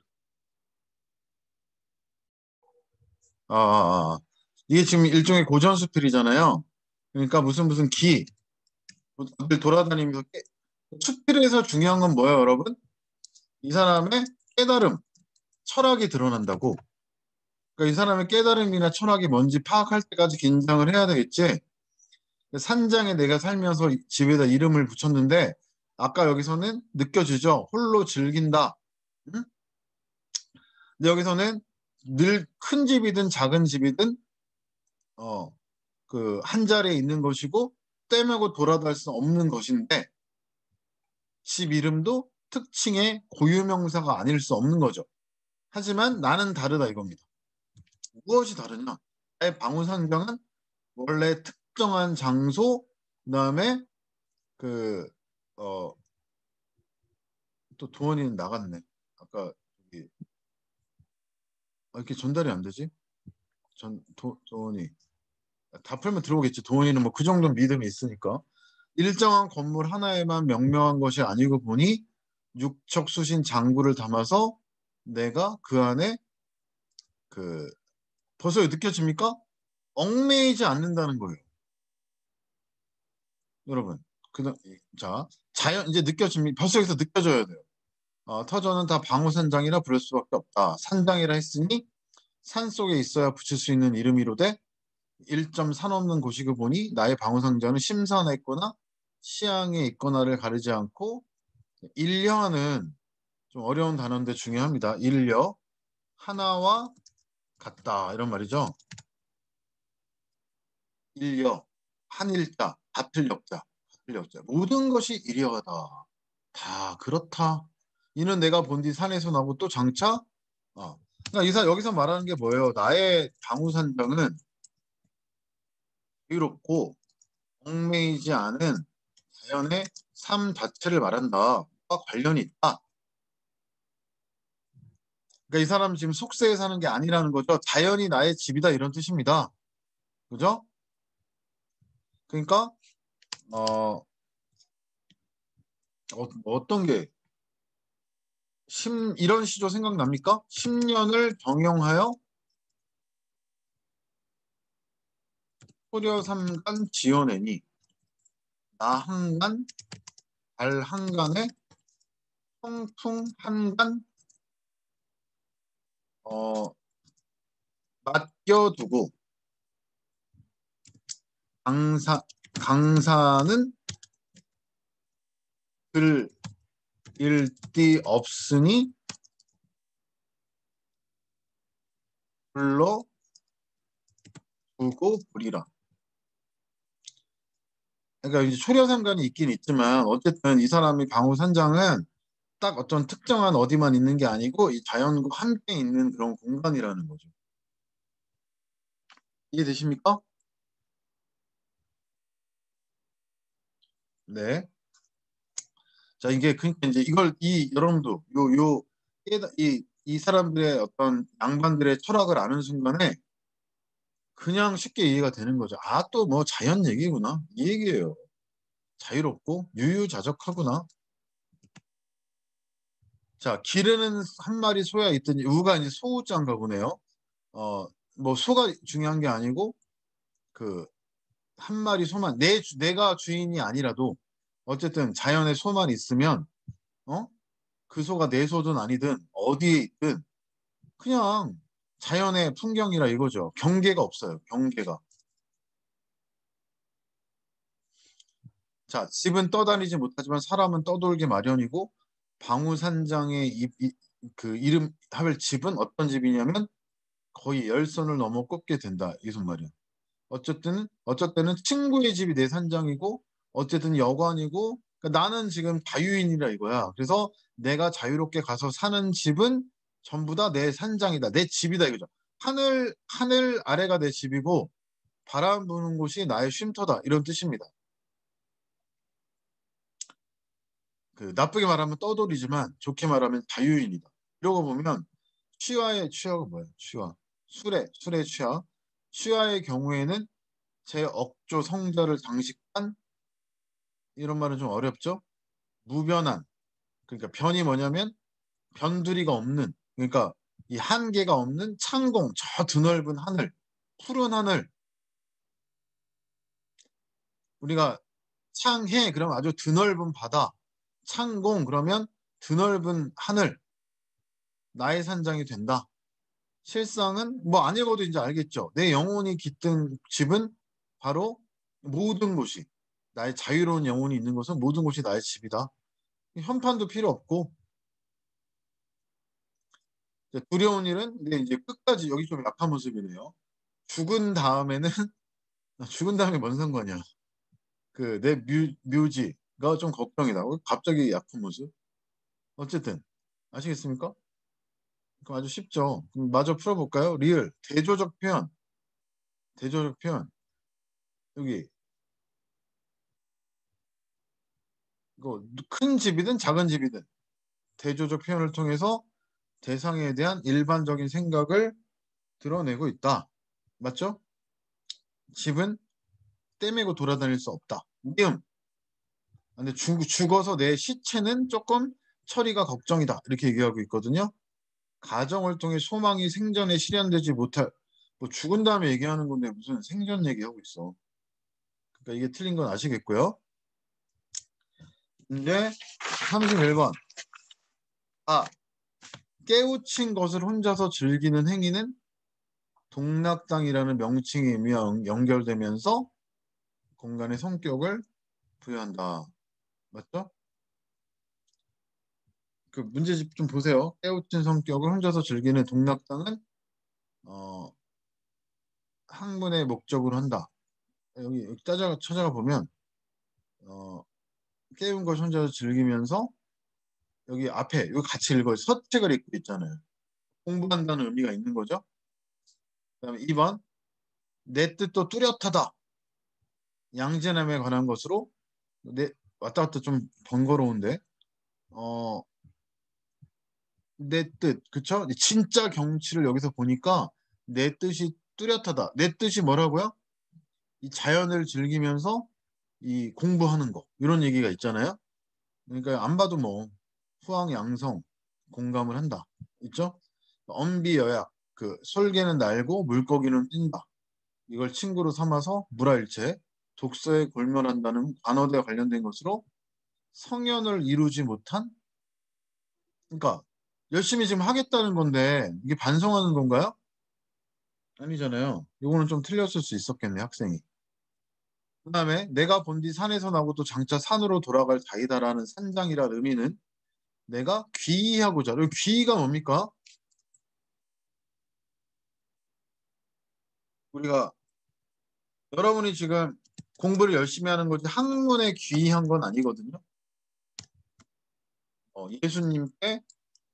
[SPEAKER 1] 아, 아, 아. 이게 지금 일종의 고전수필이잖아요. 그러니까 무슨 어딜 돌아다니면서 수필에서 중요한 건 뭐예요, 여러분? 이 사람의 깨달음, 철학이 드러난다고. 그러니까 이 사람의 깨달음이나 철학이 뭔지 파악할 때까지 긴장을 해야 되겠지. 산장에 내가 살면서 집에다 이름을 붙였는데 아까 여기서는 느껴지죠? 홀로 즐긴다. 응? 근데 여기서는 늘 큰 집이든 작은 집이든 그 한 자리에 있는 것이고 떼매고 돌아다닐 수 없는 것인데 집 이름도 특칭의 고유명사가 아닐 수 없는 거죠. 하지만 나는 다르다 이겁니다. 무엇이 다르냐? 나의 방울산경은 원래 특정한 장소, 그다음에 그, 어, 또 도원이는 나갔네. 아까 여기 이렇게 전달이 안 되지? 도원이 다 풀면 들어오겠지. 도원이는 뭐 그 정도 믿음이 있으니까. 일정한 건물 하나에만 명명한 것이 아니고 보니 육척수신 장구를 담아서 내가 그 안에 그 벌써 느껴집니까? 얽매이지 않는다는 거예요. 여러분. 자, 자연 이제 느껴집니까? 벌써 여기서 느껴져야 돼요. 터전은 다 방우산장이라 부를 수밖에 없다. 산장이라 했으니 산 속에 있어야 붙일 수 있는 이름이로되 1점 산 없는 곳이고 보니 나의 방우산장은 심산에 있거나 시향에 있거나를 가리지 않고 일려하는 좀 어려운 단어인데 중요합니다. 일려 하나와 같다 이런 말이죠. 일려 한일자 같을 역자 같을 역자 모든 것이 일여하다. 다 그렇다. 이는 내가 본 뒤 산에서 나고 또 장차 그러니까 여기서 말하는 게 뭐예요? 나의 방우산장은 자유롭고 얽매이지 않은 자연의 삶 자체를 말한다. 와 관련이 있다. 그러니까 이 사람 지금 속세에 사는 게 아니라는 거죠. 자연이 나의 집이다 이런 뜻입니다. 그죠? 그러니까 어, 어떤 게 이런 시조 생각납니까? 10년을 경영하여 소려삼간 지어내니 나 한간 달 한간에 성풍 한간 어, 맡겨두고 강사는 글 일띠 없으니 불러 두고 보리라. 그러니까 이제 초려삼간이 있긴 있지만 어쨌든 이 사람이 방우산장은 딱 어떤 특정한 어디만 있는 게 아니고 이 자연과 함께 있는 그런 공간이라는 거죠. 이해되십니까? 네. 자, 이게 그러니까 이제 이걸 여러분도 이 사람들의 어떤 양반들의 철학을 아는 순간에 그냥 쉽게 이해가 되는 거죠. 아, 또 뭐 자연 얘기구나. 이 얘기예요. 자유롭고 유유자적하구나. 자, 길에는 한 마리 소야 있더니 우가 이제 소자인가 보네요. 뭐 소가 중요한 게 아니고 그 한 마리 소만 내가 주인이 아니라도 어쨌든 자연에 소만 있으면 어? 그 소가 내 소든 아니든 어디에 있든 그냥 자연의 풍경이라 이거죠. 경계가 없어요. 경계가. 자, 집은 떠다니지 못하지만 사람은 떠돌기 마련이고 방우산장의 그 이름 할 집은 어떤 집이냐면 거의 열선을 넘어 꼽게 된다. 이 말이야. 어쨌든 친구의 집이 내 산장이고 어쨌든 여관이고 그러니까 나는 지금 자유인이라 이거야. 그래서 내가 자유롭게 가서 사는 집은 전부 다 내 산장이다. 내 집이다 이거죠. 하늘 아래가 내 집이고 바람 부는 곳이 나의 쉼터다. 이런 뜻입니다. 그 나쁘게 말하면 떠돌이지만 좋게 말하면 자유인이다. 이러고 보면 취하가 뭐예요? 취하. 술의 취하. 취하의 경우에는 제 억조 성자를 장식한 이런 말은 좀 어렵죠? 무변한. 그러니까 변이 뭐냐면 변두리가 없는, 그러니까 이 한계가 없는 창공, 저 드넓은 하늘, 푸른 하늘. 우리가 창해 그러면 아주 드넓은 바다, 창공 그러면 드넓은 하늘, 나의 산장이 된다. 실상은 뭐 안 읽어도 이제 알겠죠. 내 영혼이 깃든 집은 바로 모든 곳이, 나의 자유로운 영혼이 있는 곳은 모든 곳이 나의 집이다. 현판도 필요 없고. 두려운 일은, 근데 이제 끝까지 여기 좀 약한 모습이네요. 죽은 다음에는 죽은 다음에 뭔 상관이야. 그 내 묘지가 좀 걱정이다. 갑자기 약한 모습. 어쨌든 아시겠습니까? 그럼 아주 쉽죠. 그럼 마저 풀어볼까요? 리을 대조적 표현. 대조적 표현. 여기 이거 큰 집이든 작은 집이든 대조적 표현을 통해서 대상에 대한 일반적인 생각을 드러내고 있다. 맞죠? 집은 떼매고 돌아다닐 수 없다. 미음. 근데 죽어서 내 시체는 조금 처리가 걱정이다. 이렇게 얘기하고 있거든요. 가정을 통해 소망이 생전에 실현되지 못할, 뭐 죽은 다음에 얘기하는 건데 무슨 생전 얘기하고 있어. 그러니까 이게 틀린 건 아시겠고요. 이제 31번. 아, 깨우친 것을 혼자서 즐기는 행위는 동락당이라는 명칭에 연결되면서 공간의 성격을 부여한다. 맞죠? 그 문제집 좀 보세요. 깨우친 성격을 혼자서 즐기는 동락당은 학문의 목적으로 한다. 여기 찾아가 보면 깨운 것을 혼자서 즐기면서 여기 앞에 여기 같이 읽어요. 서책을 읽고 있잖아요. 공부한다는 의미가 있는 거죠. 그다음에 2번 내 뜻도 뚜렷하다. 양제남에 관한 것으로 왔다 갔다 좀 번거로운데 내 뜻, 그쵸? 진짜 경치를 여기서 보니까 내 뜻이 뚜렷하다. 내 뜻이 뭐라고요? 이 자연을 즐기면서 이 공부하는 거 이런 얘기가 있잖아요. 그러니까 안 봐도 뭐 후황양성 공감을 한다. 있죠? 엄비여약 그 솔개는 날고 물고기는 뛴다. 이걸 친구로 삼아서 물화일체 독서에 골면한다는 관어대와 관련된 것으로 성현을 이루지 못한, 그러니까 열심히 지금 하겠다는 건데 이게 반성하는 건가요? 아니잖아요. 이거는 좀 틀렸을 수 있었겠네 학생이. 그 다음에 내가 본 뒤 산에서 나고 또 장차 산으로 돌아갈 자이다라는 산장이라는 의미는 내가 귀의하고자. 여기 귀의가 뭡니까? 우리가 여러분이 지금 공부를 열심히 하는 거지 학문에 귀의한 건 아니거든요. 예수님께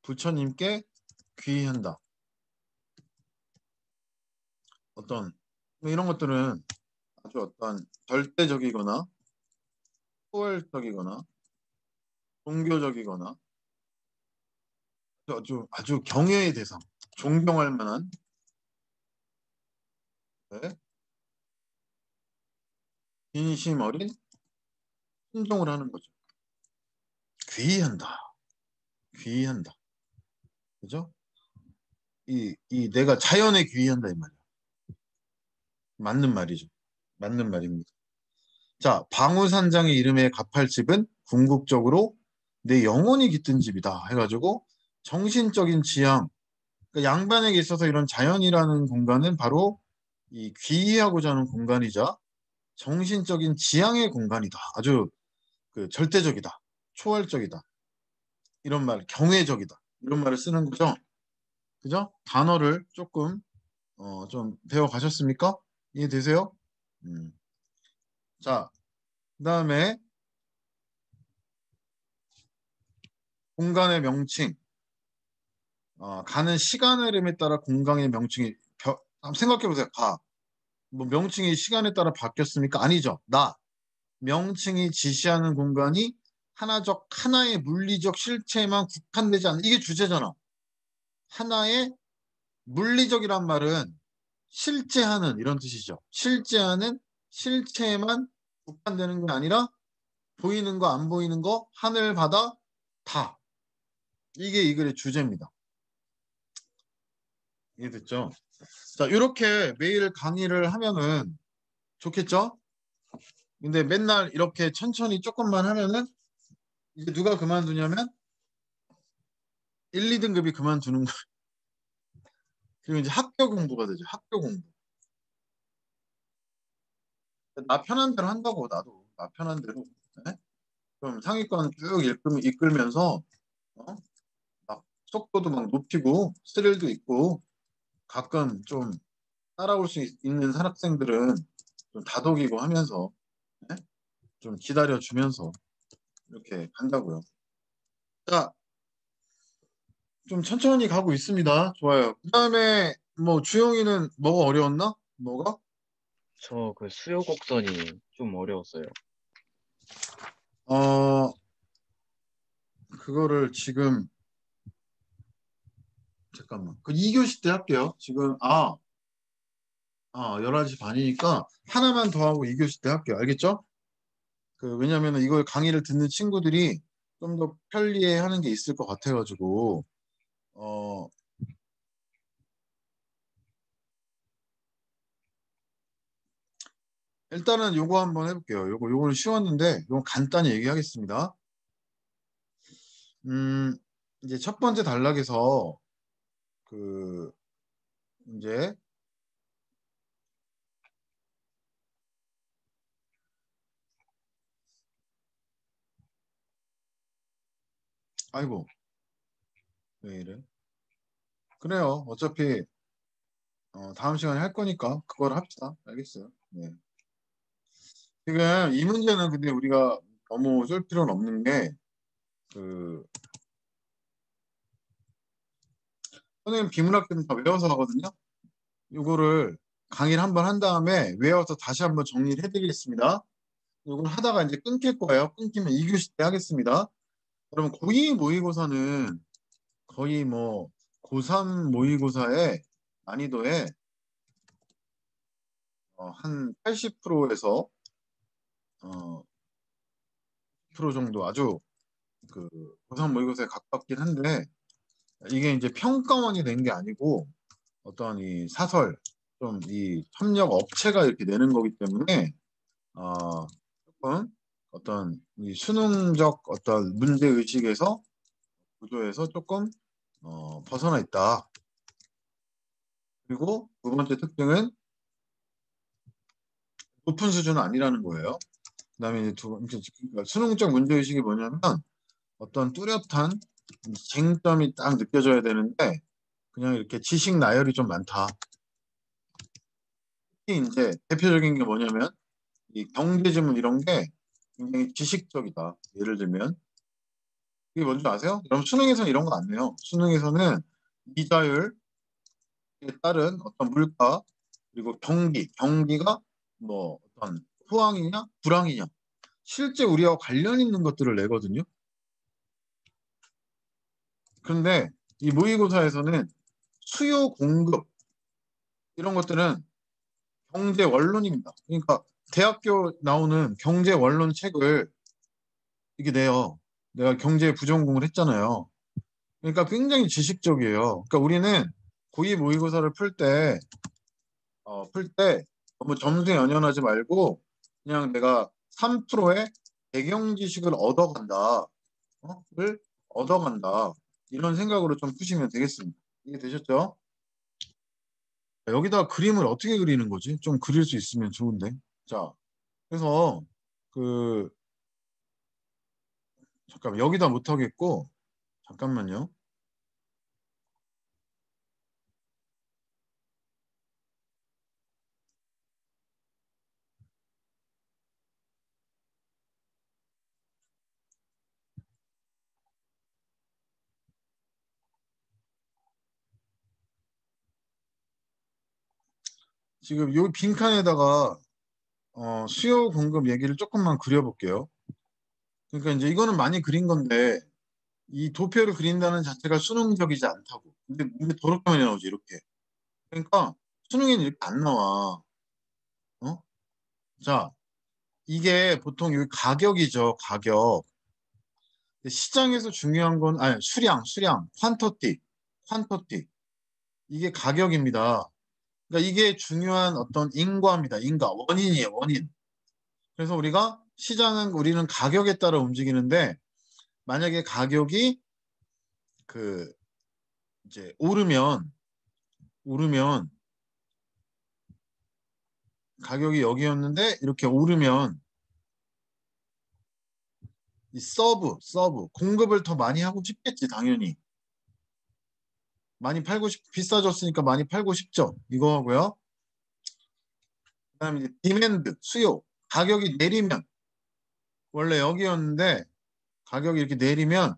[SPEAKER 1] 부처님께 귀의한다. 어떤 뭐 이런 것들은 아주 어떤 절대적이거나 초월적이거나 종교적이거나 아주 경외의 대상, 존경할 만한 네, 진심 어린 순종을 하는 거죠. 귀의한다. 귀의한다. 그죠? 이 내가 자연에 귀의한다 이 말이야. 맞는 말이죠. 맞는 말입니다. 자, 방우산장의 이름의 가팔집은 궁극적으로 내 영혼이 깃든 집이다 해가지고 정신적인 지향, 그러니까 양반에게 있어서 이런 자연이라는 공간은 바로 이 귀의하고자 하는 공간이자 정신적인 지향의 공간이다. 아주 그 절대적이다. 초월적이다. 이런 말, 경외적이다. 이런 말을 쓰는 거죠. 그죠? 단어를 조금 좀 배워 가셨습니까? 이해되세요? 자, 그다음에 공간의 명칭. 가는 시간 흐름에 따라 공간의 명칭이 한번 생각해 보세요. 뭐 명칭이 시간에 따라 바뀌었습니까? 아니죠. 명칭이 지시하는 공간이 하나의 물리적 실체에만 국한되지 않는 이게 주제잖아. 하나의 물리적이란 말은 실제하는 이런 뜻이죠. 실제하는 실체에만 국한되는 게 아니라 보이는 거 안 보이는 거 하늘 바다 다 이게 이 글의 주제입니다. 이해됐죠? 자, 이렇게 매일 강의를 하면은 좋겠죠? 근데 맨날 이렇게 천천히 조금만 하면은 이제 누가 그만두냐면 1, 2등급이 그만두는 거예요. 그리고 이제 학교 공부가 되죠. 학교 공부. 나 편한 대로 한다고 나도. 나 편한 대로. 네? 그럼 상위권 쭉 이끌면서 어? 막 속도도 막 높이고 스릴도 있고 가끔 좀 따라올 수 있는 학생들은 좀 다독이고 하면서 네? 좀 기다려주면서 이렇게 간다고요. 자, 좀 천천히 가고 있습니다. 좋아요. 그다음에 뭐 주영이는 뭐가 어려웠나? 뭐가?
[SPEAKER 3] 저 그 수요 곡선이 좀 어려웠어요.
[SPEAKER 1] 어, 그거를 지금 잠깐만. 그 2교시 때 할게요. 지금 11시 반이니까 하나만 더 하고 2교시 때 할게요. 알겠죠? 왜냐면은 이걸 강의를 듣는 친구들이 좀 더 편리해 하는 게 있을 것 같아가지고 어, 일단은 요거 한번 해볼게요. 요거는 쉬웠는데 요거 간단히 얘기하겠습니다. 음, 이제 첫 번째 단락에서 그 이제 아이고 왜 이래? 그래요. 어차피 다음 시간에 할 거니까 그걸 합시다. 알겠어요. 네. 지금 이 문제는 근데 우리가 너무 쏠 필요는 없는 게 그 선생님 비문학 때는 다 외워서 하거든요. 이거를 강의를 한번 한 다음에 외워서 다시 한번 정리를 해드리겠습니다. 이걸 하다가 이제 끊길 거예요. 끊기면 2교시 때 하겠습니다. 그러면 고2 모의고사는 거의 뭐 고3 모의고사의 난이도에 한 80%에서 프로 정도 아주 그 고3 모의고사에 가깝긴 한데 이게 이제 평가원이 낸 게 아니고 어떤 이 사설 좀 이 협력 업체가 이렇게 내는 거기 때문에 조금 어떤 이 수능적 어떤 문제 의식에서 구조에서 조금 벗어나 있다. 그리고 두 번째 특징은 높은 수준은 아니라는 거예요. 그다음에 이제 그러니까 수능적 문제 의식이 뭐냐면 어떤 뚜렷한 쟁점이 딱 느껴져야 되는데 그냥 이렇게 지식 나열이 좀 많다. 특히 이제 대표적인 게 뭐냐면 이 경제 지문 이런 게 굉장히 지식적이다. 예를 들면 이게 뭔지 아세요? 여러분 수능에서는 이런 거 안 내요. 수능에서는 이자율에 따른 어떤 물가 그리고 경기가 뭐 어떤 호황이냐 불황이냐 실제 우리하고 관련 있는 것들을 내거든요. 그런데 이 모의고사에서는 수요 공급 이런 것들은 경제 원론입니다. 그러니까 대학교 나오는 경제 원론 책을 이게 내요. 내가 경제 부전공을 했잖아요. 그러니까 굉장히 지식적이에요. 그러니까 우리는 고2 모의고사를 풀 때 너무 점수에 연연하지 말고 그냥 내가 3%의 배경 지식을 를 얻어간다. 이런 생각으로 좀 푸시면 되겠습니다. 이게 되셨죠? 여기다 그림을 어떻게 그리는 거지? 좀 그릴 수 있으면 좋은데. 자, 그래서 그 잠깐 여기다 못 하겠고 잠깐만요. 지금 요 빈칸에다가 수요 공급 얘기를 조금만 그려볼게요. 그러니까 이제 이거는 많이 그린 건데 이 도표를 그린다는 자체가 수능적이지 않다고. 근데 더럽게 많이 나오지 이렇게. 그러니까 수능에는 이렇게 안 나와. 어? 자, 이게 보통 여기 가격이죠. 가격. 시장에서 중요한 건 아니 수량, 퀀터티 이게 가격입니다. 그러니까 이게 중요한 어떤 인과입니다. 인과, 원인이에요, 원인. 그래서 우리는 가격에 따라 움직이는데 만약에 가격이 그 이제 오르면 가격이 여기였는데 이렇게 오르면 이 서브 공급을 더 많이 하고 싶겠지 당연히. 많이 팔고 비싸졌으니까 많이 팔고 싶죠. 이거 하고요. 그다음에 이제 디맨드 수요 가격이 내리면 원래 여기였는데 가격이 이렇게 내리면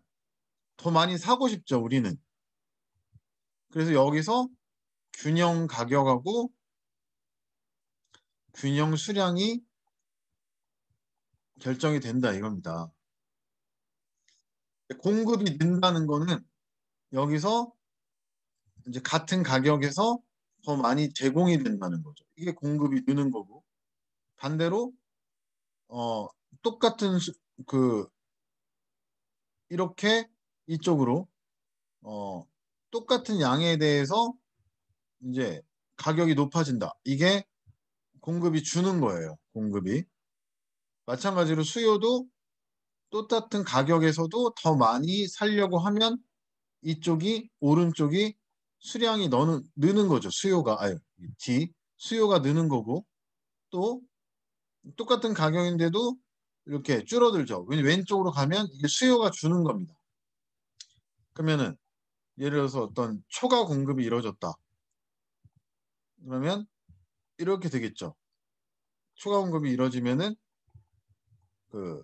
[SPEAKER 1] 더 많이 사고 싶죠 우리는. 그래서 여기서 균형 가격하고 균형 수량이 결정이 된다 이겁니다. 공급이 는다는 거는 여기서 이제 같은 가격에서 더 많이 제공이 된다는 거죠. 이게 공급이 느는 거고 반대로 똑같은 이렇게 이쪽으로 똑같은 양에 대해서 이제 가격이 높아진다. 이게 공급이 주는 거예요. 공급이. 마찬가지로 수요도 똑같은 가격에서도 더 많이 살려고 하면 이쪽이 오른쪽이 수량이 느는 거죠. 수요가 느는 거고 또 똑같은 가격인데도 이렇게 줄어들죠. 왼쪽으로 가면 이게 수요가 주는 겁니다. 그러면은 예를 들어서 어떤 초과 공급이 이루어졌다. 그러면 이렇게 되겠죠. 초과 공급이 이루어지면은 그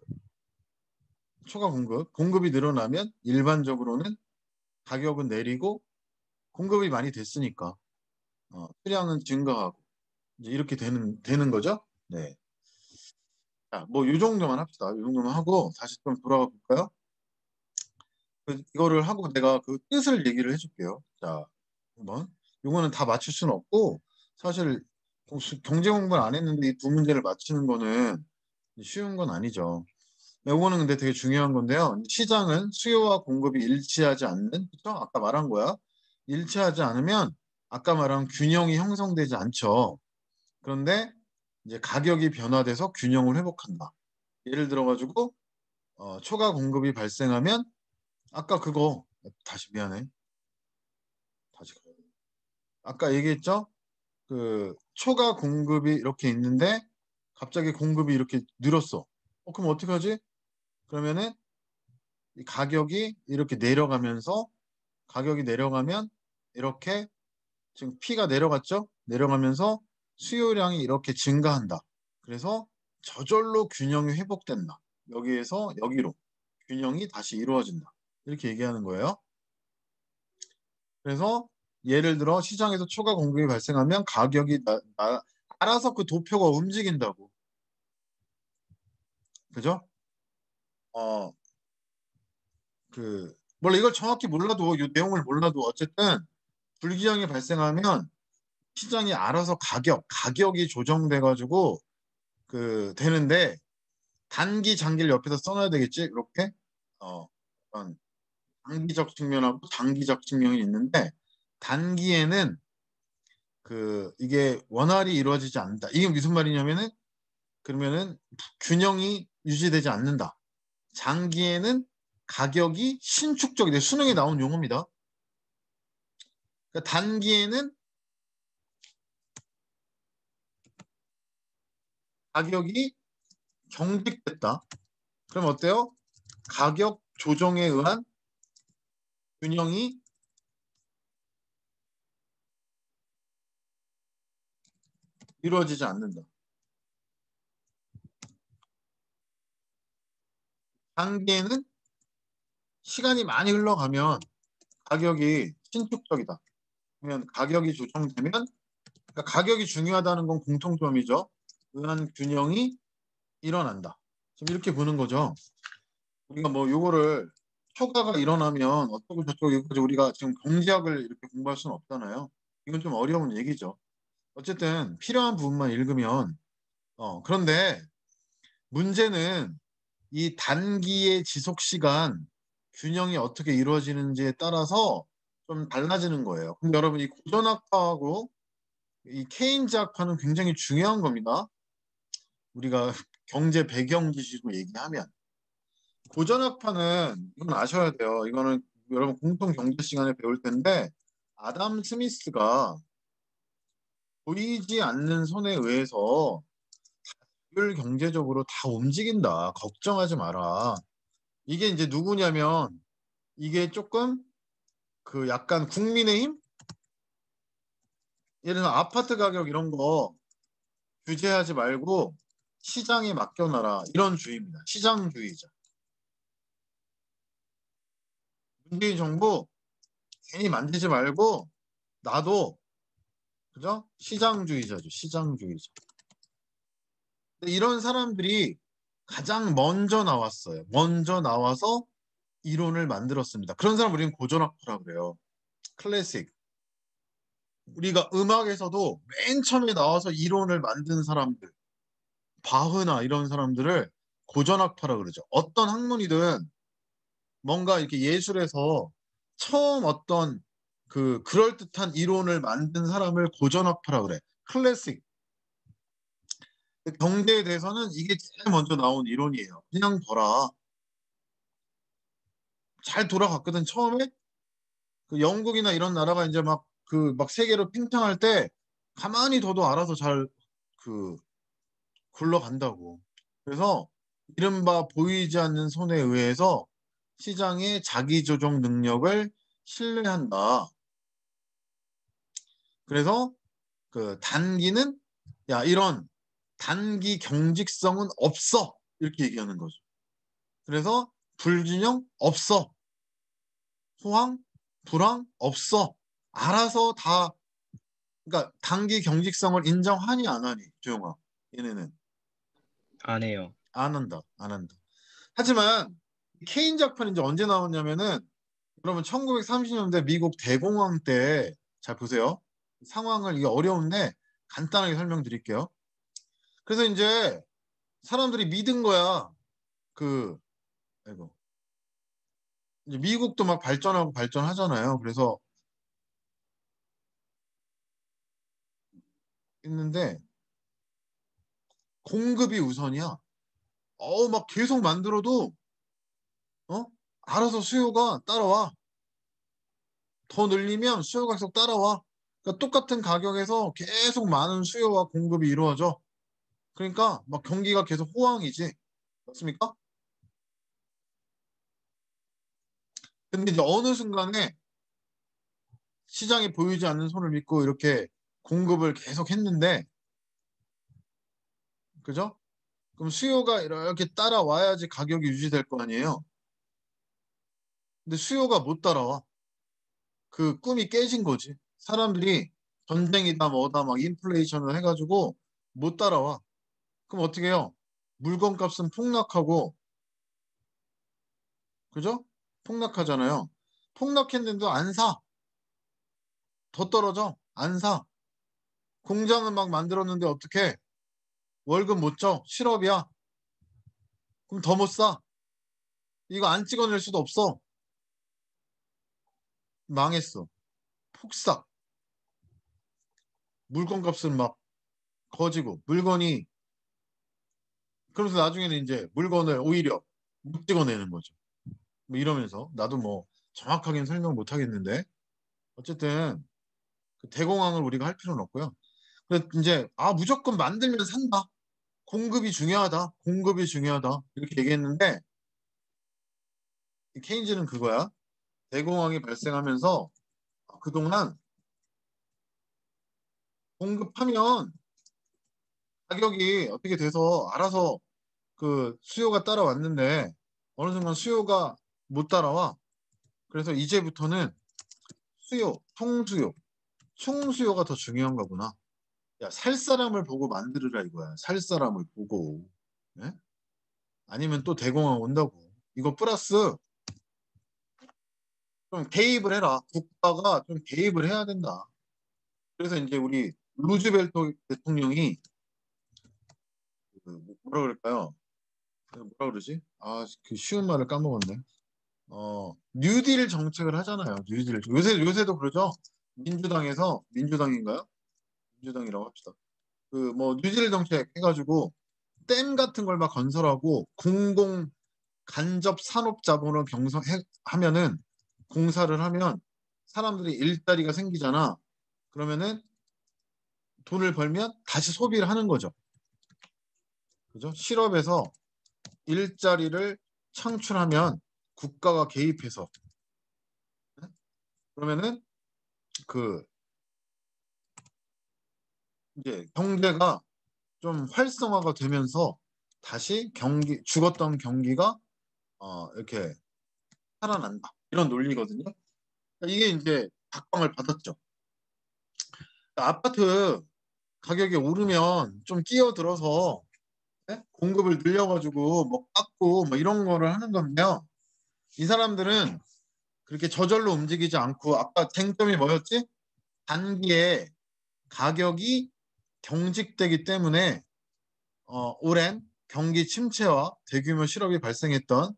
[SPEAKER 1] 초과 공급이 늘어나면 일반적으로는 가격은 내리고 공급이 많이 됐으니까 수량은 증가하고 이제 이렇게 되는 거죠. 네. 자, 뭐 이 정도만 합시다. 이 정도만 하고 다시 좀 돌아가 볼까요? 이거를 하고 내가 그 뜻을 얘기를 해줄게요. 자, 한번 이거는 다 맞출 수는 없고 사실 경제 공부를 안 했는데 이 두 문제를 맞추는 거는 쉬운 건 아니죠. 이거는 근데 되게 중요한 건데요. 시장은 수요와 공급이 일치하지 않는, 그렇죠? 아까 말한 거야. 일치하지 않으면 아까 말한 균형이 형성되지 않죠. 그런데 이제 가격이 변화돼서 균형을 회복한다. 예를 들어가지고 초과 공급이 발생하면 아까 그거 다시 미안해. 다시 가야 돼. 아까 얘기했죠? 그 초과 공급이 이렇게 있는데 갑자기 공급이 이렇게 늘었어. 그럼 어떡하지? 그러면은 이 가격이 이렇게 내려가면서 가격이 내려가면 이렇게 지금 P가 내려갔죠? 내려가면서 수요량이 이렇게 증가한다. 그래서 저절로 균형이 회복된다. 여기에서 여기로 균형이 다시 이루어진다. 이렇게 얘기하는 거예요. 그래서 예를 들어 시장에서 초과 공급이 발생하면 가격이 알아서 그 도표가 움직인다고. 그죠? 원래 이걸 정확히 몰라도 이 내용을 몰라도 어쨌든 불균형이 발생하면 시장이 알아서 가격이 조정돼 가지고 되는데 단기 장기를 옆에서 써놔야 되겠지 이렇게 어떤 단기적 측면하고 장기적 측면이 있는데 단기에는 이게 원활히 이루어지지 않는다. 이게 무슨 말이냐면은 그러면은 균형이 유지되지 않는다. 장기에는 가격이 신축적이 돼. 수능에 나온 용어입니다. 그러니까 단기에는 가격이 경직됐다. 그럼 어때요? 가격 조정에 의한 균형이 이루어지지 않는다. 단기에는 시간이 많이 흘러가면 가격이 신축적이다. 그러면 가격이 조정되면 그러니까 가격이 중요하다는 건 공통점이죠. 의한 균형이 일어난다. 지금 이렇게 보는 거죠. 우리가 뭐 요거를 초과가 일어나면 어쩌고 저쩌고 여기까지 우리가 지금 경제학을 이렇게 공부할 수는 없잖아요. 이건 좀 어려운 얘기죠. 어쨌든 필요한 부분만 읽으면 그런데 문제는 이 단기의 지속 시간 균형이 어떻게 이루어지는지에 따라서 좀 달라지는 거예요. 그럼 여러분 이 고전학파하고 이 케인즈학파는 굉장히 중요한 겁니다. 우리가 경제 배경 지식으로 얘기하면 고전학파는 이건 아셔야 돼요. 이거는 여러분 공통 경제 시간에 배울 텐데 아담 스미스가 보이지 않는 손에 의해서 늘 경제적으로 다 움직인다. 걱정하지 마라. 이게 이제 누구냐면 이게 조금 그 약간 국민의힘? 예를 들어 아파트 가격 이런 거 규제하지 말고 시장에 맡겨놔라. 이런 주의입니다. 시장주의자. 문재인 정부 괜히 만지지 말고 나도 그죠? 시장주의자죠. 시장주의자. 근데 이런 사람들이 가장 먼저 나왔어요. 먼저 나와서 이론을 만들었습니다. 그런 사람 우리는 고전학파라고 그래요. 클래식. 우리가 음악에서도 맨 처음에 나와서 이론을 만든 사람들, 바흐나 이런 사람들을 고전학파라 그러죠. 어떤 학문이든 뭔가 이렇게 예술에서 처음 어떤 그 그럴듯한 이론을 만든 사람을 고전학파라 그래. 클래식. 경제에 대해서는 이게 제일 먼저 나온 이론이에요. 그냥 둬라. 잘 돌아갔거든. 처음에 그 영국이나 이런 나라가 이제 막 그 막 세계로 팽창할 때 가만히 둬도 알아서 잘 그 굴러간다고. 그래서 이른바 보이지 않는 손에 의해서 시장의 자기 조정 능력을 신뢰한다. 그래서 그 단기는 야 이런 단기 경직성은 없어 이렇게 얘기하는 거죠. 그래서 불균형 없어. 호황, 불황 없어. 알아서 다 그러니까 단기 경직성을 인정하니 안 하니 조용아 얘네는
[SPEAKER 3] 안 해요.
[SPEAKER 1] 안 한다 안 한다. 하지만 케인 작품은 이제 언제 나왔냐면은 여러분 1930년대 미국 대공황 때 잘 보세요. 상황을 이게 어려운데 간단하게 설명드릴게요. 그래서 이제 사람들이 믿은 거야. 그 아이고 이제 미국도 막 발전하고 발전하잖아요. 그래서 있는데 공급이 우선이야. 막 계속 만들어도 어? 알아서 수요가 따라와. 더 늘리면 수요가 계속 따라와. 그러니까 똑같은 가격에서 계속 많은 수요와 공급이 이루어져. 그러니까 막 경기가 계속 호황이지. 맞습니까? 근데 이제 어느 순간에 시장이 보이지 않는 손을 믿고 이렇게 공급을 계속 했는데, 그죠? 그럼 수요가 이렇게 따라와야지 가격이 유지될 거 아니에요? 근데 수요가 못 따라와. 그 꿈이 깨진 거지. 사람들이 전쟁이다 뭐다 막 인플레이션을 해가지고 못 따라와. 그럼 어떻게 해요? 물건 값은 폭락하고, 그죠? 폭락하잖아요. 폭락했는데도 안 사. 더 떨어져. 안 사. 공장은 막 만들었는데 어떻게 월급 못 줘. 실업이야. 그럼 더 못 사. 이거 안 찍어낼 수도 없어. 망했어. 폭삭. 물건 값은 막 거지고 물건이 그러면서 나중에는 이제 물건을 오히려 못 찍어내는 거죠. 뭐 이러면서 나도 뭐 정확하게는 설명 못 하겠는데 어쨌든 그 대공황을 우리가 할 필요는 없고요. 그래서 이제 무조건 만들면 산다. 공급이 중요하다. 공급이 중요하다. 이렇게 얘기했는데 이 케인즈는 그거야. 대공황이 발생하면서 그동안 공급하면 가격이 어떻게 돼서 알아서 그 수요가 따라왔는데 어느 순간 수요가 못 따라와. 그래서 이제부터는 수요, 총수요, 총수요가 더 중요한 거구나. 야, 살 사람을 보고 만들으라 이거야. 살 사람을 보고. 예? 아니면 또 대공황 온다고. 이거 플러스 좀 개입을 해라. 국가가 좀 개입을 해야 된다. 그래서 이제 우리 루즈벨트 대통령이 뭐라 그럴까요? 뭐라 그러지? 그 쉬운 말을 까먹었네. 뉴딜 정책을 하잖아요. 뉴딜. 요새도 그러죠. 민주당에서 민주당인가요? 민주당이라고 합시다. 그 뭐 뉴딜 정책 해가지고 댐 같은 걸 막 건설하고 공공 간접 산업 자본을 하면은 공사를 하면 사람들이 일자리가 생기잖아. 그러면은 돈을 벌면 다시 소비를 하는 거죠. 그죠? 실업에서 일자리를 창출하면 국가가 개입해서 그러면은 그 이제 경제가 좀 활성화가 되면서 다시 죽었던 경기가 이렇게 살아난다. 이런 논리거든요. 그러니까 이게 이제 각광을 받았죠. 아파트 가격이 오르면 좀 끼어들어서 네? 공급을 늘려가지고 뭐 깎고 뭐 이런 거를 하는 건데요. 이 사람들은 그렇게 저절로 움직이지 않고 아까 쟁점이 뭐였지? 단기에 가격이 경직되기 때문에 오랜 경기 침체와 대규모 실업이 발생했던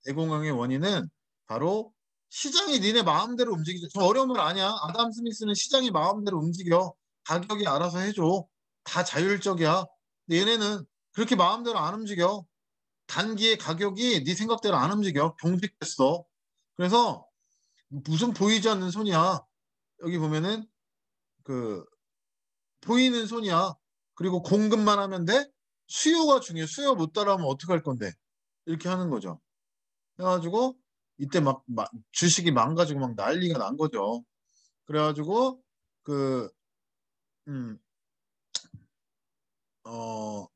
[SPEAKER 1] 대공황의 원인은 바로 시장이 니네 마음대로 움직이죠. 저 어려운 말 아니야. 아담 스미스는 시장이 마음대로 움직여. 가격이 알아서 해줘. 다 자율적이야. 근데 얘네는 그렇게 마음대로 안 움직여. 단기에 가격이 네 생각대로 안 움직여. 경직됐어. 그래서 무슨 보이지 않는 손이야. 여기 보면은 그 보이는 손이야. 그리고 공급만 하면 돼? 수요가 중요해. 수요 못 따라하면 어떡할 건데? 이렇게 하는 거죠. 해가지고 이때 주식이 망가지고 막 난리가 난 거죠. 그래가지고 그 음, 어,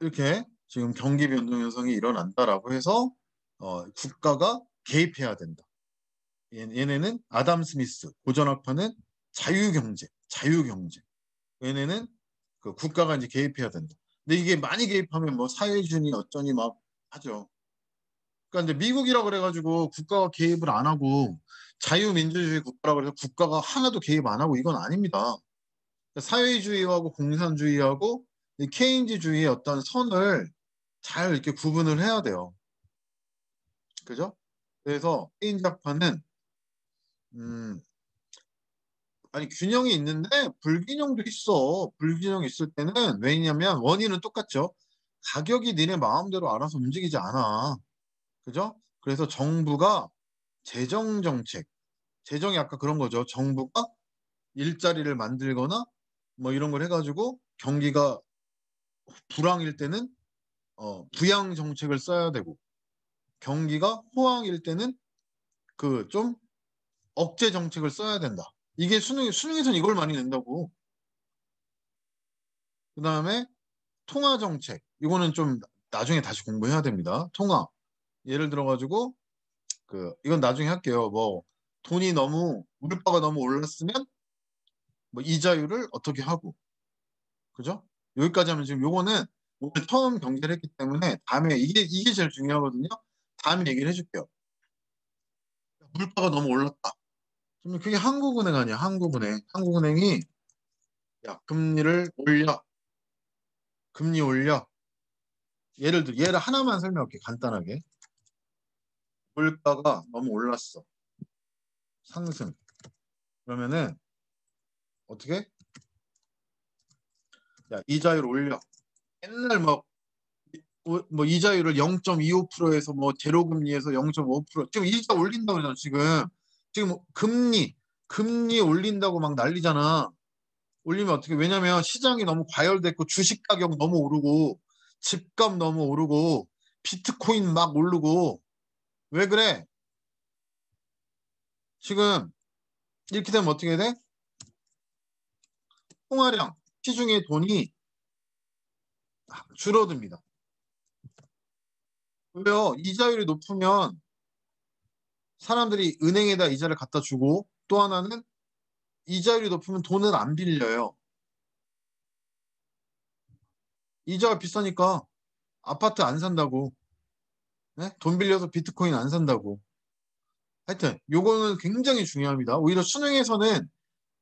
[SPEAKER 1] 이렇게 지금 경기 변동 현상이 일어난다라고 해서 국가가 개입해야 된다. 얘네는 아담 스미스 고전학파는 자유경제. 얘네는 그 국가가 이제 개입해야 된다. 근데 이게 많이 개입하면 뭐 사회주의 어쩌니 막 하죠. 그러니까 이제 미국이라 그래가지고 국가가 개입을 안 하고 자유민주주의 국가라고 해서 국가가 하나도 개입 안 하고 이건 아닙니다. 그러니까 사회주의하고 공산주의하고 이 케인즈주의의 어떤 선을 잘 이렇게 구분을 해야 돼요. 그죠? 그래서 케인즈학파는 아니 균형이 있는데 불균형도 있어. 불균형 있을 때는 왜냐면 원인은 똑같죠. 가격이 니네 마음대로 알아서 움직이지 않아. 그죠? 그래서 정부가 재정 정책, 재정이 아까 그런 거죠. 정부가 일자리를 만들거나 뭐 이런 걸 해가지고 경기가 불황일 때는 부양 정책을 써야 되고 경기가 호황일 때는 그 좀 억제 정책을 써야 된다. 이게 수능에서는 이걸 많이 낸다고. 그 다음에 통화 정책. 이거는 좀 나중에 다시 공부해야 됩니다. 통화. 예를 들어가지고 이건 나중에 할게요. 뭐 돈이 너무 물가가 너무 올랐으면 뭐 이자율을 어떻게 하고 그죠? 여기까지 하면 지금 요거는 오늘 처음 경제를 했기 때문에 다음에 이게 제일 중요하거든요. 다음에 얘기를 해줄게요. 물가가 너무 올랐다. 그러면 그게 한국은행 아니야. 한국은행. 한국은행이 야 금리를 올려. 금리 올려. 예를 하나만 설명할게. 간단하게. 물가가 너무 올랐어. 상승. 그러면은 어떻게? 야 이자율 올려. 옛날 뭐 이자율을 0.25%에서 뭐 제로금리에서 0.5% 지금 이자 올린다고 그러잖아 지금 금리 올린다고 막 난리잖아. 올리면 어떻게? 왜냐면 시장이 너무 과열됐고 주식 가격 너무 오르고 집값 너무 오르고 비트코인 막 오르고 왜 그래? 지금 이렇게 되면 어떻게 돼? 통화량 시중의 돈이 줄어듭니다. 왜요? 이자율이 높으면 사람들이 은행에다 이자를 갖다 주고 또 하나는 이자율이 높으면 돈을 안 빌려요. 이자가 비싸니까 아파트 안 산다고. 네? 돈 빌려서 비트코인 안 산다고. 하여튼 요거는 굉장히 중요합니다. 오히려 수능에서는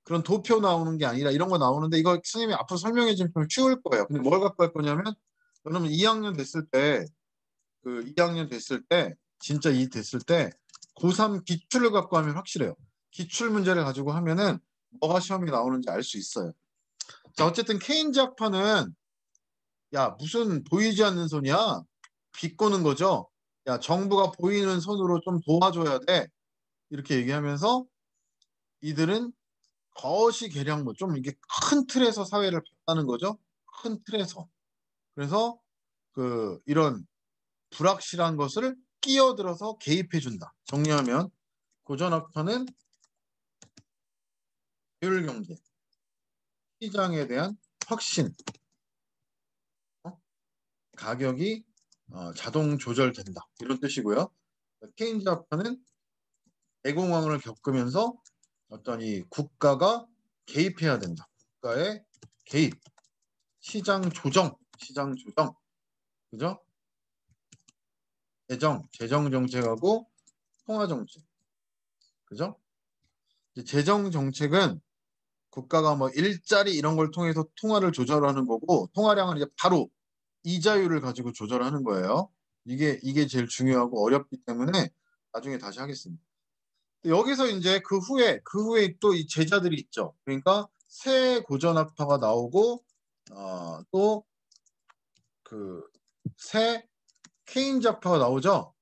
[SPEAKER 1] 그런 도표 나오는 게 아니라 이런 거 나오는데 이거 선생님이 앞으로 설명해 주면 좀 쉬울 거예요. 근데 뭘 갖고 할 거냐면 여러분 2학년 됐을 때 진짜 이 됐을 때 고3 기출을 갖고 하면 확실해요. 기출 문제를 가지고 하면은 뭐가 시험에 나오는지 알 수 있어요. 자, 어쨌든 케인즈 학파는 야, 무슨 보이지 않는 손이야? 비꼬는 거죠. 야, 정부가 보이는 손으로 좀 도와줘야 돼. 이렇게 얘기하면서 이들은 거시개량무 좀 이게 큰 틀에서 사회를 봤다는 거죠. 큰 틀에서. 그래서 그 이런 불확실한 것을 끼어들어서 개입해 준다. 정리하면 고전학파는 효율경제, 시장에 대한 혁신, 가격이 자동 조절된다. 이런 뜻이고요. 케인즈 학파는 대공황을 겪으면서 어떤 이 국가가 개입해야 된다. 국가의 개입, 시장 조정, 그죠? 재정 정책하고 통화 정책, 그죠? 이제 재정 정책은 국가가 뭐 일자리 이런 걸 통해서 통화를 조절하는 거고, 통화량은 이제 바로 이자율을 가지고 조절하는 거예요. 이게 제일 중요하고 어렵기 때문에 나중에 다시 하겠습니다. 여기서 이제 그 후에 또 이 제자들이 있죠. 그러니까 새 고전학파가 나오고 또 그 새 케인즈 학파가 나오죠.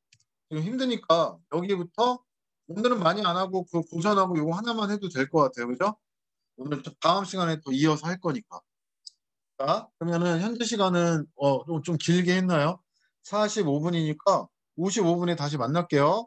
[SPEAKER 1] 지금 힘드니까 여기부터 오늘은 많이 안 하고 그 고전하고 이거 하나만 해도 될 것 같아요. 그죠? 오늘 다음 시간에 또 이어서 할 거니까. 자, 그러면은 현재 시간은 좀 길게 했나요? 45분이니까 55분에 다시 만날게요.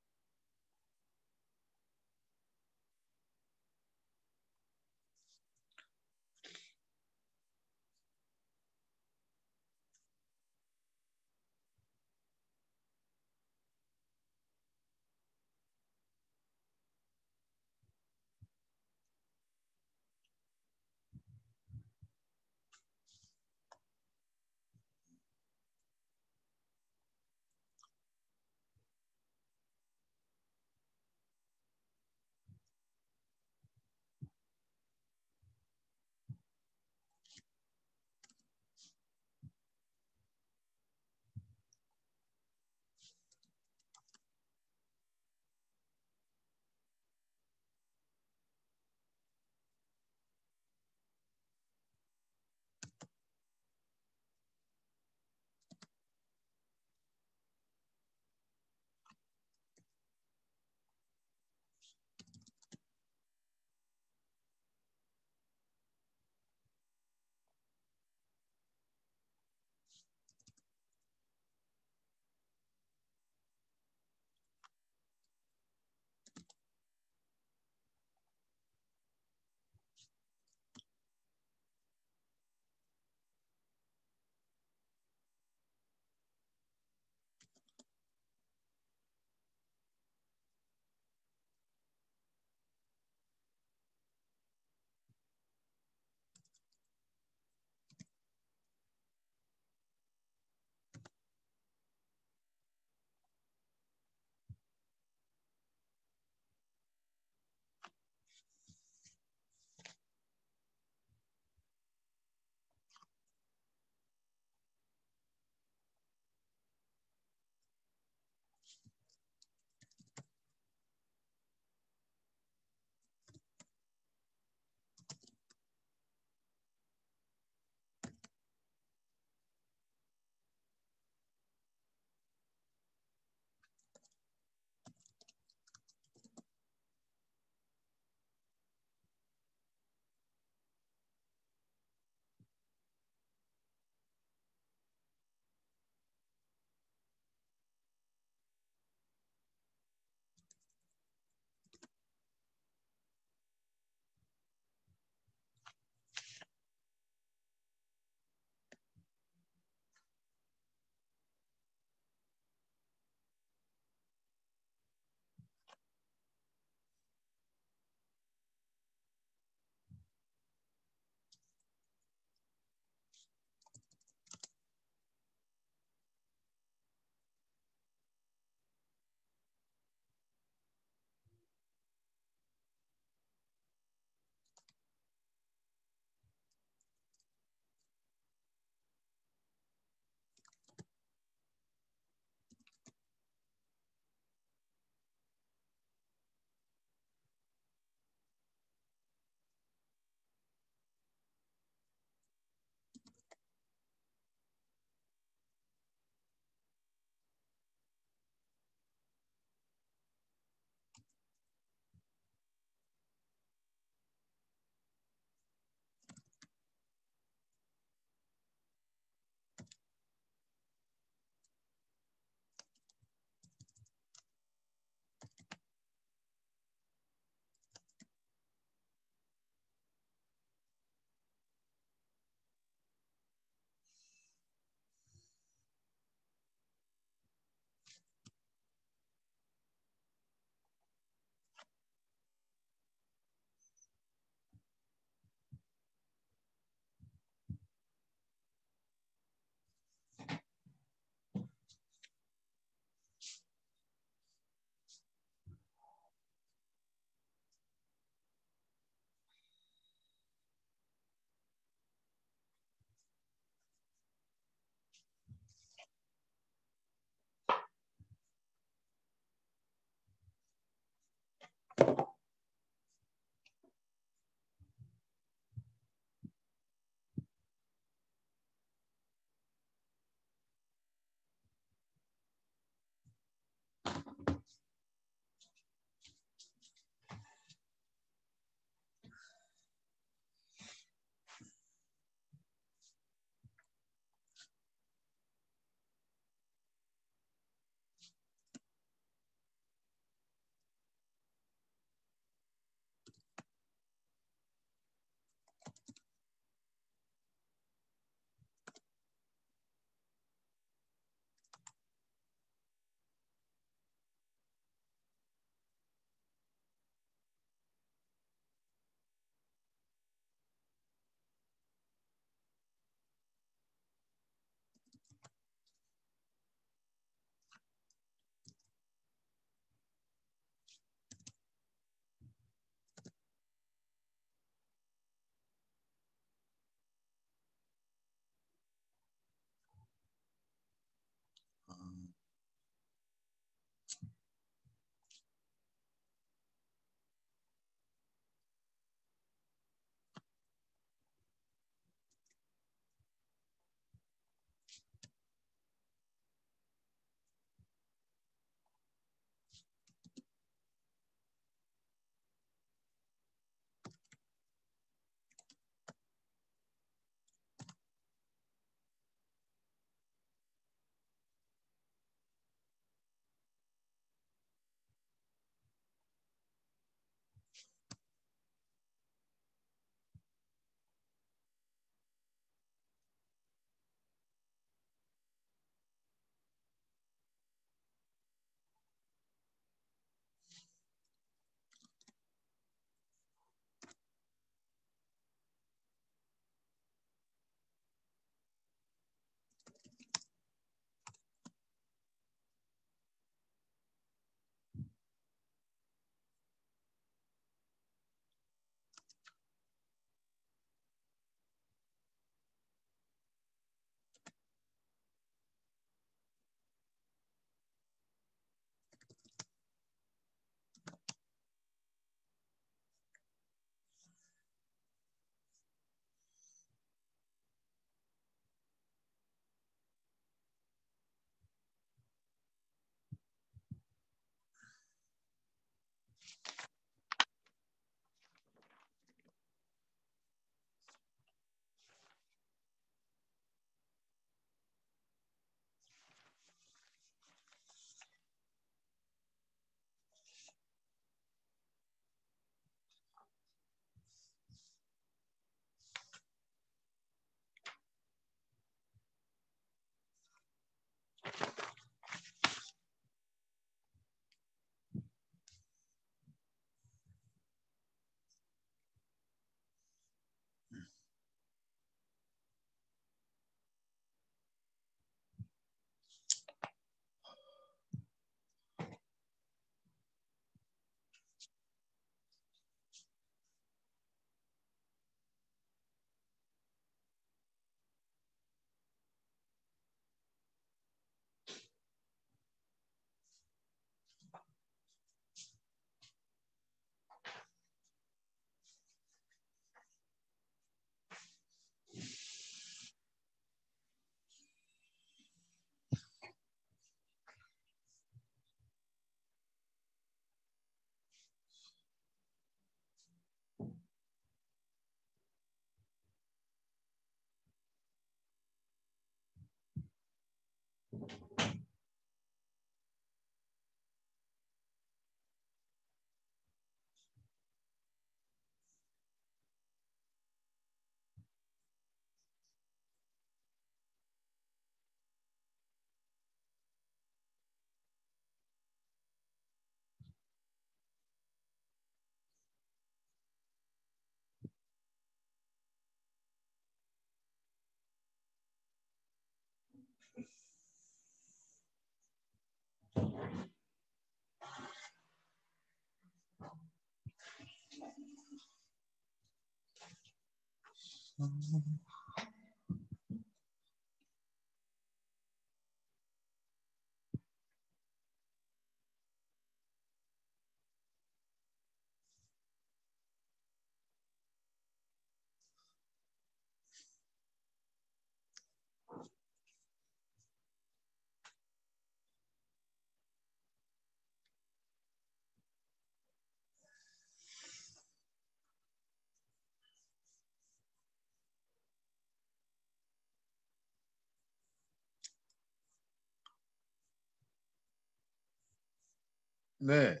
[SPEAKER 1] 네.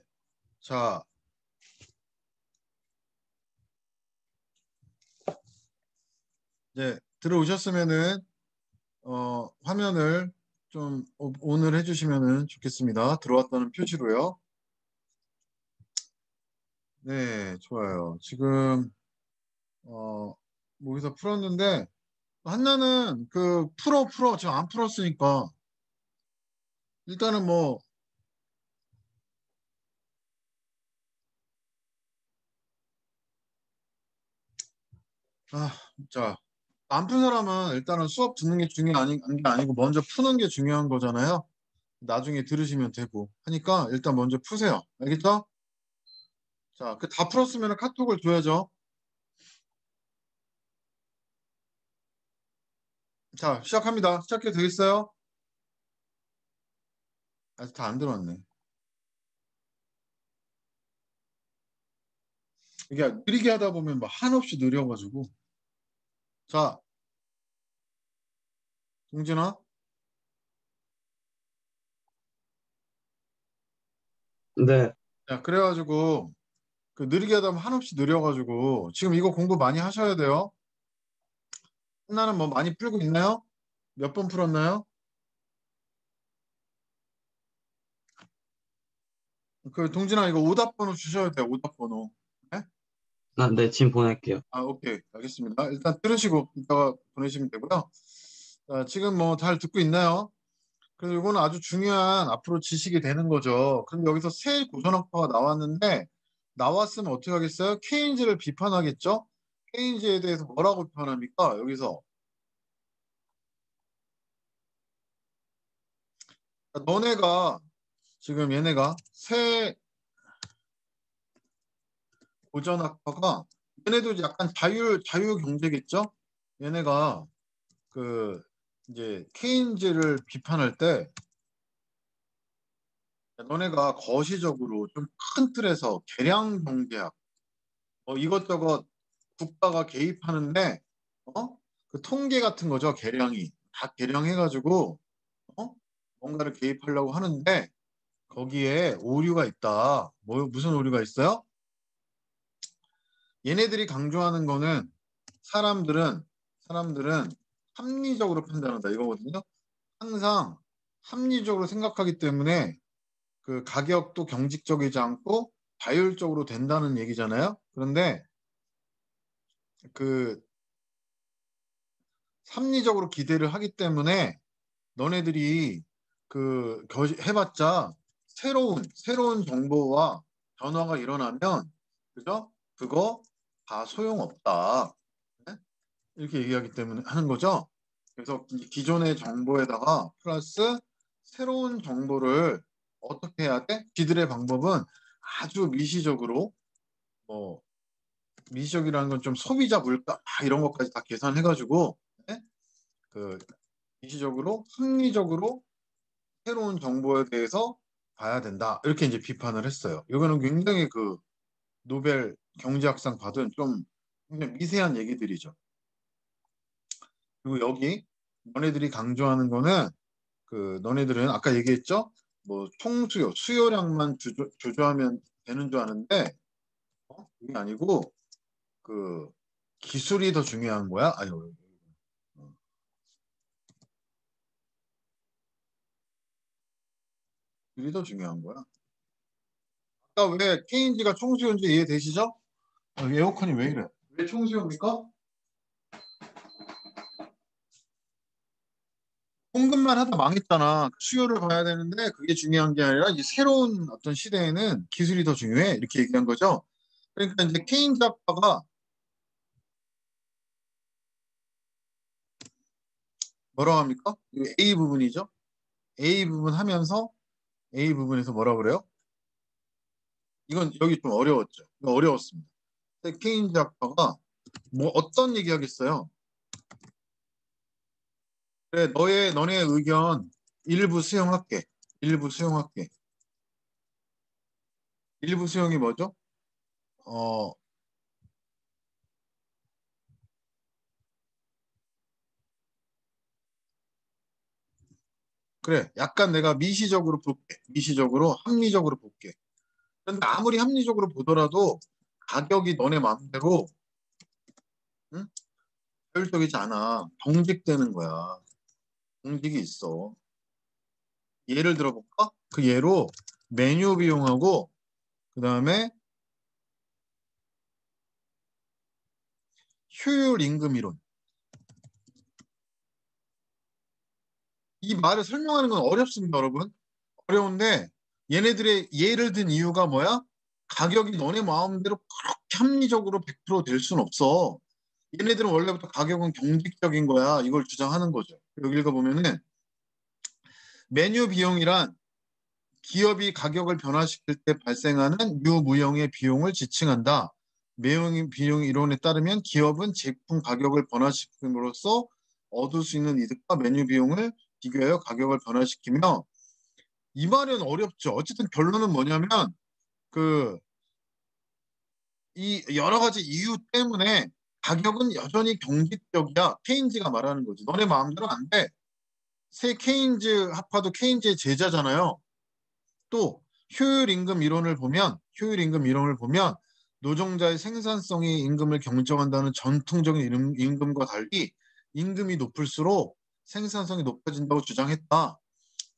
[SPEAKER 1] 자, 이제 들어오셨으면은 화면을 좀 온을 해주시면은 좋겠습니다. 들어왔다는 표시로요. 네, 좋아요. 지금 여기서 풀었는데 한나는 그 풀어 지금 안 풀었으니까 일단은 뭐 자, 안 푼 사람은 일단은 수업 듣는 게 중요한 게 아니고 먼저 푸는 게 중요한 거잖아요. 나중에 들으시면 되고 하니까 일단 먼저 푸세요. 알겠죠? 자, 그 다 풀었으면 카톡을 줘야죠. 자, 시작합니다. 시작해도 되겠어요? 아직 다 안 들어왔네. 이게 느리게 하다 보면 막 한없이 느려가지고. 자, 동진아.
[SPEAKER 2] 네,
[SPEAKER 1] 자, 그래가지고 그 느리게 하다 보면 한없이 느려가지고 지금 이거 공부 많이 하셔야 돼요. 하나는 뭐 많이 풀고 있나요? 몇 번 풀었나요? 그 동진아 이거 오답 번호 주셔야 돼요. 오답 번호. 네?
[SPEAKER 2] 네, 지금 보낼게요.
[SPEAKER 1] 오케이. 알겠습니다. 일단 들으시고 이따가 보내시면 되고요. 자, 지금 뭐 잘 듣고 있나요? 그래서 이거는 아주 중요한 앞으로 지식이 되는 거죠. 그럼 여기서 새 고전학파가 나왔는데 나왔으면 어떻게 하겠어요? 케인즈를 비판하겠죠? 케인즈에 대해서 뭐라고 비판합니까? 여기서 너네가 지금 얘네가 새 고전학파가 얘네도 약간 자유 경제겠죠? 얘네가 그 이제 케인즈를 비판할 때 너네가 거시적으로 좀 큰 틀에서 개량 경제학 이것저것 국가가 개입하는데 그 통계 같은 거죠. 개량이 다 개량해가지고 어? 뭔가를 개입하려고 하는데 거기에 오류가 있다. 무슨 오류가 있어요? 얘네들이 강조하는 거는 사람들은 합리적으로 판단한다 이거거든요. 항상 합리적으로 생각하기 때문에 그 가격도 경직적이지 않고 자율적으로 된다는 얘기잖아요. 그런데 그 합리적으로 기대를 하기 때문에 너네들이 해봤자 새로운 정보와 변화가 일어나면 그죠? 그거 다 소용없다. 네? 이렇게 얘기하기 때문에 하는 거죠. 그래서 이 기존의 정보에다가 플러스 새로운 정보를 어떻게 해야 돼? 지들의 방법은 아주 미시적으로 뭐 미시적이라는 건 좀 소비자 물가 이런 것까지 다 계산해가지고 네? 그 미시적으로 합리적으로 새로운 정보에 대해서 봐야 된다. 이렇게 이제 비판을 했어요. 이거는 굉장히 그 노벨 경제학상 받은 좀 굉장히 미세한 얘기들이죠. 그리고 여기 너네들이 강조하는 거는 그 너네들은 아까 얘기했죠? 뭐 수요량만 조조하면 되는 줄 아는데 그게 아니고 그 기술이 더 중요한 거야. 아유, 기술이 더 중요한 거야. 아까 왜 케인즈가 총수인지 이해되시죠? 에어컨이 왜 이래? 왜 총수입니까? 공급만 하다 망했잖아. 수요를 봐야 되는데 그게 중요한 게 아니라 이 새로운 어떤 시대에는 기술이 더 중요해. 이렇게 얘기한 거죠. 그러니까 이제 케인즈 학파가 뭐라고 합니까? 이 A 부분이죠. A 부분 하면서 A 부분에서 뭐라 그래요? 이건 여기 좀 어려웠죠. 이거 어려웠습니다. 케인즈 학파가 뭐 어떤 얘기 하겠어요? 그래, 너네 의견 일부 수용할게. 일부 수용할게. 일부 수용이 뭐죠? 어, 그래. 약간 내가 미시적으로 볼게. 미시적으로, 합리적으로 볼게. 그런데 아무리 합리적으로 보더라도 가격이 너네 마음대로 응? 효율적이지 않아. 경직되는 거야. 경직이 있어. 예를 들어볼까? 그 예로 메뉴 비용하고 그 다음에 효율 임금 이론. 이 말을 설명하는 건 어렵습니다, 여러분. 어려운데 얘네들의 예를 든 이유가 뭐야? 가격이 너네 마음대로 그렇게 합리적으로 100%될 순 없어. 얘네들은 원래부터 가격은 경직적인 거야. 이걸 주장하는 거죠. 여기 읽어보면은 메뉴 비용이란 기업이 가격을 변화시킬 때 발생하는 유무형의 비용을 지칭한다. 메뉴 비용 이론에 따르면 기업은 제품 가격을 변화시킴으로써 얻을 수 있는 이득과 메뉴 비용을 비교하여 가격을 변화시키며 이 말은 어렵죠. 어쨌든 결론은 뭐냐면 그 이 여러 가지 이유 때문에 가격은 여전히 경직적이야. 케인즈가 말하는 거지. 너네 마음대로 안 돼. 새 케인즈 학파도 케인즈의 제자잖아요. 또 효율 임금 이론을 보면 노동자의 생산성이 임금을 경정한다는 전통적인 임금과 달리 임금이 높을수록 생산성이 높아진다고 주장했다.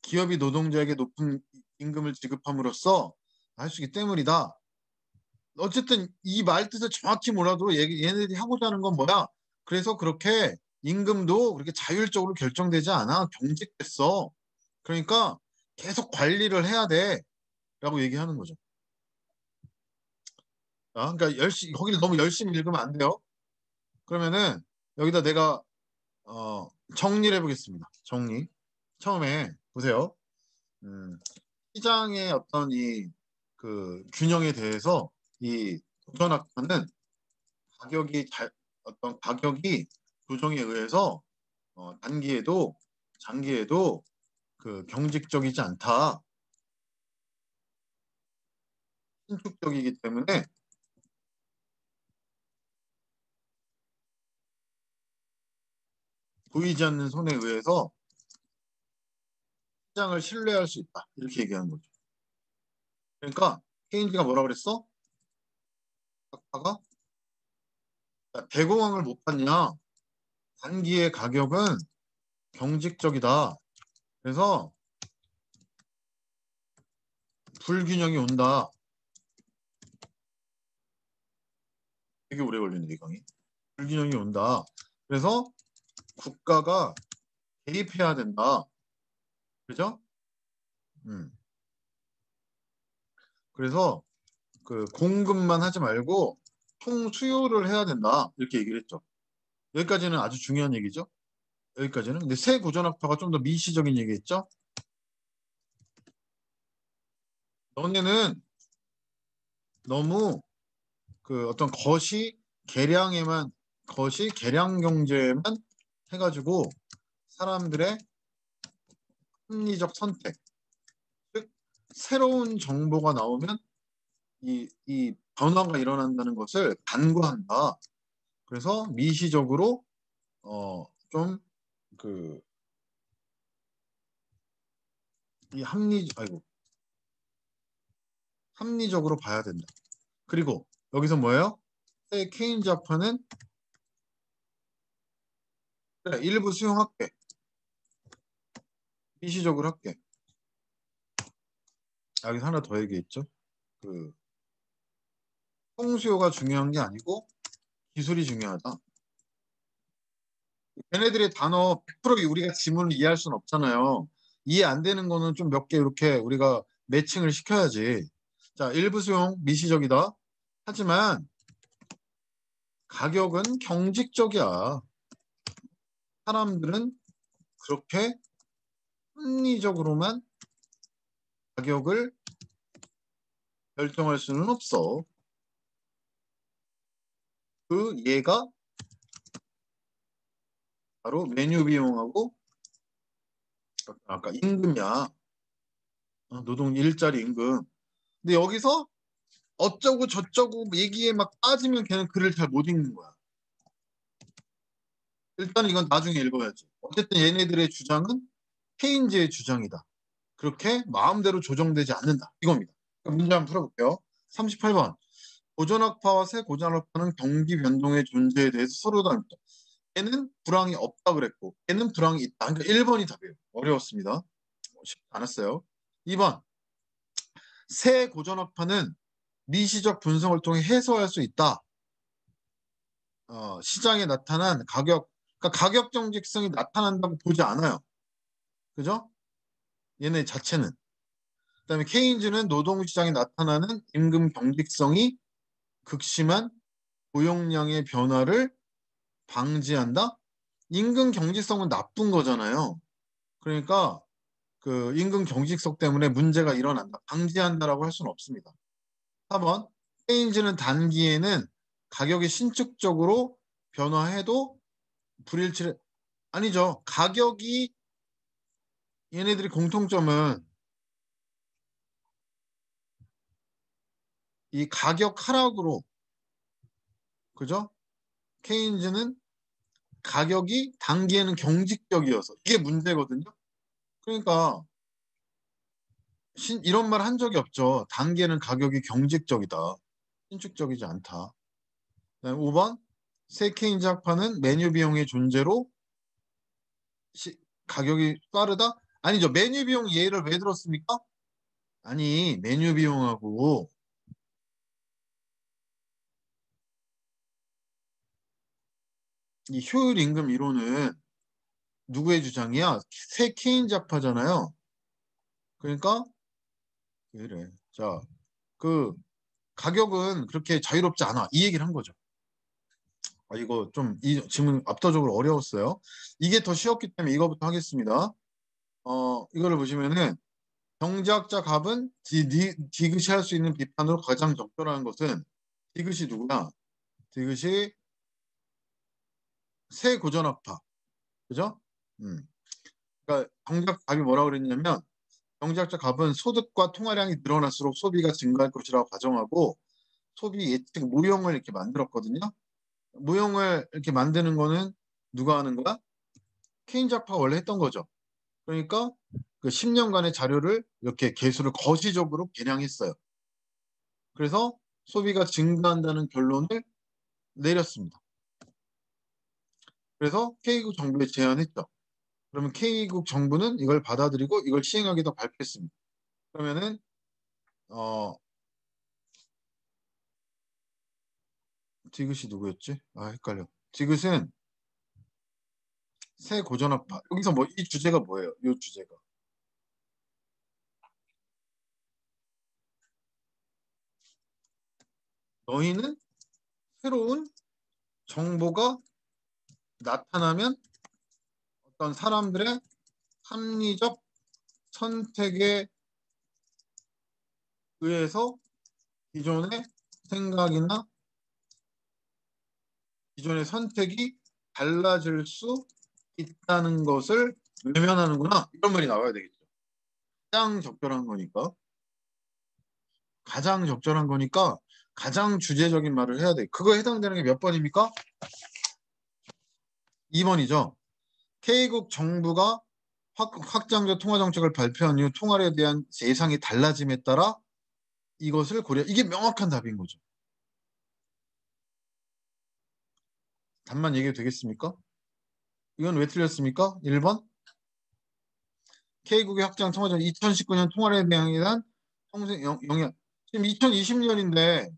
[SPEAKER 1] 기업이 노동자에게 높은 임금을 지급함으로써 할 수 있기 때문이다. 어쨌든 이 말 뜻을 정확히 몰라도 얘네들이 하고자 하는 건 뭐야? 그래서 그렇게 임금도 그렇게 자율적으로 결정되지 않아. 경직됐어. 그러니까 계속 관리를 해야 돼. 라고 얘기하는 거죠. 그러니까 거기를 너무 열심히 읽으면 안 돼요. 그러면은 여기다 내가 정리를 해보겠습니다. 정리. 처음에 보세요. 음, 시장의 어떤 이 그 균형에 대해서 이 도전학파는 어떤 가격이 조정에 의해서 단기에도 장기에도 그 경직적이지 않다. 신축적이기 때문에 보이지 않는 손에 의해서 시장을 신뢰할 수 있다. 이렇게 얘기하는 거죠. 그러니까 케인즈가 뭐라 그랬어? 아까 대공황을 못 봤냐? 단기의 가격은 경직적이다. 그래서 불균형이 온다. 되게 오래 걸리네, 이 강의. 불균형이 온다. 그래서 국가가 개입해야 된다. 그죠? 음. 그래서 그 공급만 하지 말고 총수요를 해야 된다. 이렇게 얘기를 했죠. 여기까지는 아주 중요한 얘기죠. 여기까지는. 근데 새 고전학파가 좀 더 미시적인 얘기했죠. 너네는 너무 그 어떤 거시 계량 경제만 해가지고 사람들의 합리적 선택, 즉 새로운 정보가 나오면 이 변화가 일어난다는 것을 간과한다. 그래서 미시적으로 좀 그 이 합리적으로 봐야 된다. 그리고 여기서 뭐예요? 케인즈 학파는 그래, 일부 수용할게. 미시적으로 할게. 여기서 하나 더 얘기했죠. 그 총수요가 중요한 게 아니고 기술이 중요하다. 걔네들의 단어 100% 우리가 지문을 이해할 수는 없잖아요. 이해 안 되는 거는 좀 몇 개 이렇게 우리가 매칭을 시켜야지. 자, 일부 수용 미시적이다. 하지만 가격은 경직적이야. 사람들은 그렇게 합리적으로만 가격을 결정할 수는 없어. 그 얘가 바로 메뉴 비용하고 아까 임금이야. 노동 일자리 임금. 근데 여기서 어쩌고 저쩌고 얘기에 막 빠지면 걔는 글을 잘 못 읽는 거야. 일단 이건 나중에 읽어야지. 어쨌든 얘네들의 주장은 케인즈의 주장이다. 그렇게 마음대로 조정되지 않는다. 이겁니다. 문제 한번 풀어볼게요. 38번. 고전학파와 새 고전학파는 경기 변동의 존재에 대해서 서로 다릅니다. 얘는 불황이 없다 그랬고 얘는 불황이 있다. 그러니까 1번이 답이에요. 어려웠습니다. 쉽지 않았어요. 2번. 새 고전학파는 미시적 분석을 통해 해소할 수 있다. 시장에 나타난 가격, 그러니까 가격 정직성이 나타난다고 보지 않아요. 그죠? 얘네 자체는. 그다음에 케인즈는 노동시장에 나타나는 임금 경직성이 극심한 고용량의 변화를 방지한다. 임금 경직성은 나쁜 거잖아요. 그러니까 그 임금 경직성 때문에 문제가 일어난다. 방지한다라고 할 수는 없습니다. 4번. 케인즈는 단기에는 가격이 신축적으로 변화해도 불일치를 아니죠. 가격이 얘네들이 공통점은 이 가격 하락으로 그죠? 케인즈는 가격이 단기에는 경직적이어서 이게 문제거든요. 그러니까 이런 말 한 적이 없죠. 단기에는 가격이 경직적이다. 신축적이지 않다. 그다음에 5번. 새 케인즈 학파는 메뉴 비용의 존재로 가격이 빠르다? 아니죠. 메뉴 비용 예를 왜 들었습니까? 아니 메뉴 비용하고 이 효율 임금 이론은 누구의 주장이야? 새 케인즈 학파잖아요. 그러니까 그래. 자, 그 가격은 그렇게 자유롭지 않아. 이 얘기를 한 거죠. 이거 좀 이 질문 압도적으로 어려웠어요. 이게 더 쉬웠기 때문에 이거부터 하겠습니다. 이거를 보시면은 경제학자 갑은 디귿이 할 수 있는 비판으로 가장 적절한 것은 디귿이 누구야? 디귿이 새 고전학파. 그죠? 그러니까 경제학 갑이 뭐라고 그랬냐면 경제학자 갑은 소득과 통화량이 늘어날수록 소비가 증가할 것이라고 가정하고 소비 예측 모형을 이렇게 만들었거든요. 모형을 이렇게 만드는 거는 누가 하는 거야? 케인즈 학파가 원래 했던 거죠. 그러니까 그 10년간의 자료를 이렇게 개수를 거시적으로 계량했어요. 그래서 소비가 증가한다는 결론을 내렸습니다. 그래서 K국 정부에 제안했죠. 그러면 K국 정부는 이걸 받아들이고 이걸 시행하기도 발표했습니다. 그러면은 디귿이 누구였지? 헷갈려. 디귿은 새 고전학파. 여기서 뭐 이 주제가 뭐예요? 이 주제가. 너희는 새로운 정보가 나타나면 어떤 사람들의 합리적 선택에 의해서 기존의 생각이나 기존의 선택이 달라질 수 있다는 것을 외면하는구나. 이런 말이 나와야 되겠죠. 가장 적절한 거니까. 가장 적절한 거니까 가장 주제적인 말을 해야 돼. 그거에 해당되는 게 몇 번입니까? 2번이죠. K국 정부가 확장적 통화 정책을 발표한 이후 통화에 대한 예상이 달라짐에 따라 이것을 고려. 이게 명확한 답인 거죠. 답만 얘기해도 되겠습니까? 이건 왜 틀렸습니까? 1번. K국의 확장 통화 정책 2019년 통화에 대한 영향. 지금 2020년인데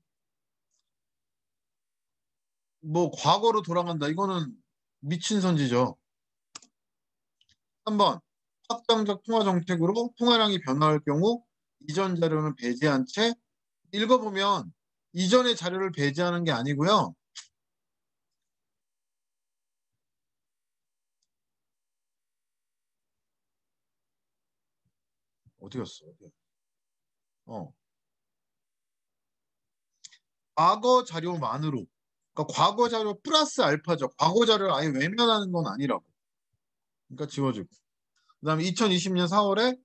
[SPEAKER 1] 뭐 과거로 돌아간다. 이거는 미친 선지죠. 3번. 확장적 통화 정책으로 통화량이 변화할 경우 이전 자료는 배제한 채 읽어보면 이전의 자료를 배제하는 게 아니고요. 어디 갔어? 과거 자료만으로. 그러니까 과거 자료 플러스 알파죠. 과거 자료를 아예 외면하는 건 아니라고. 그러니까 지워지고. 그다음에 2020년 4월에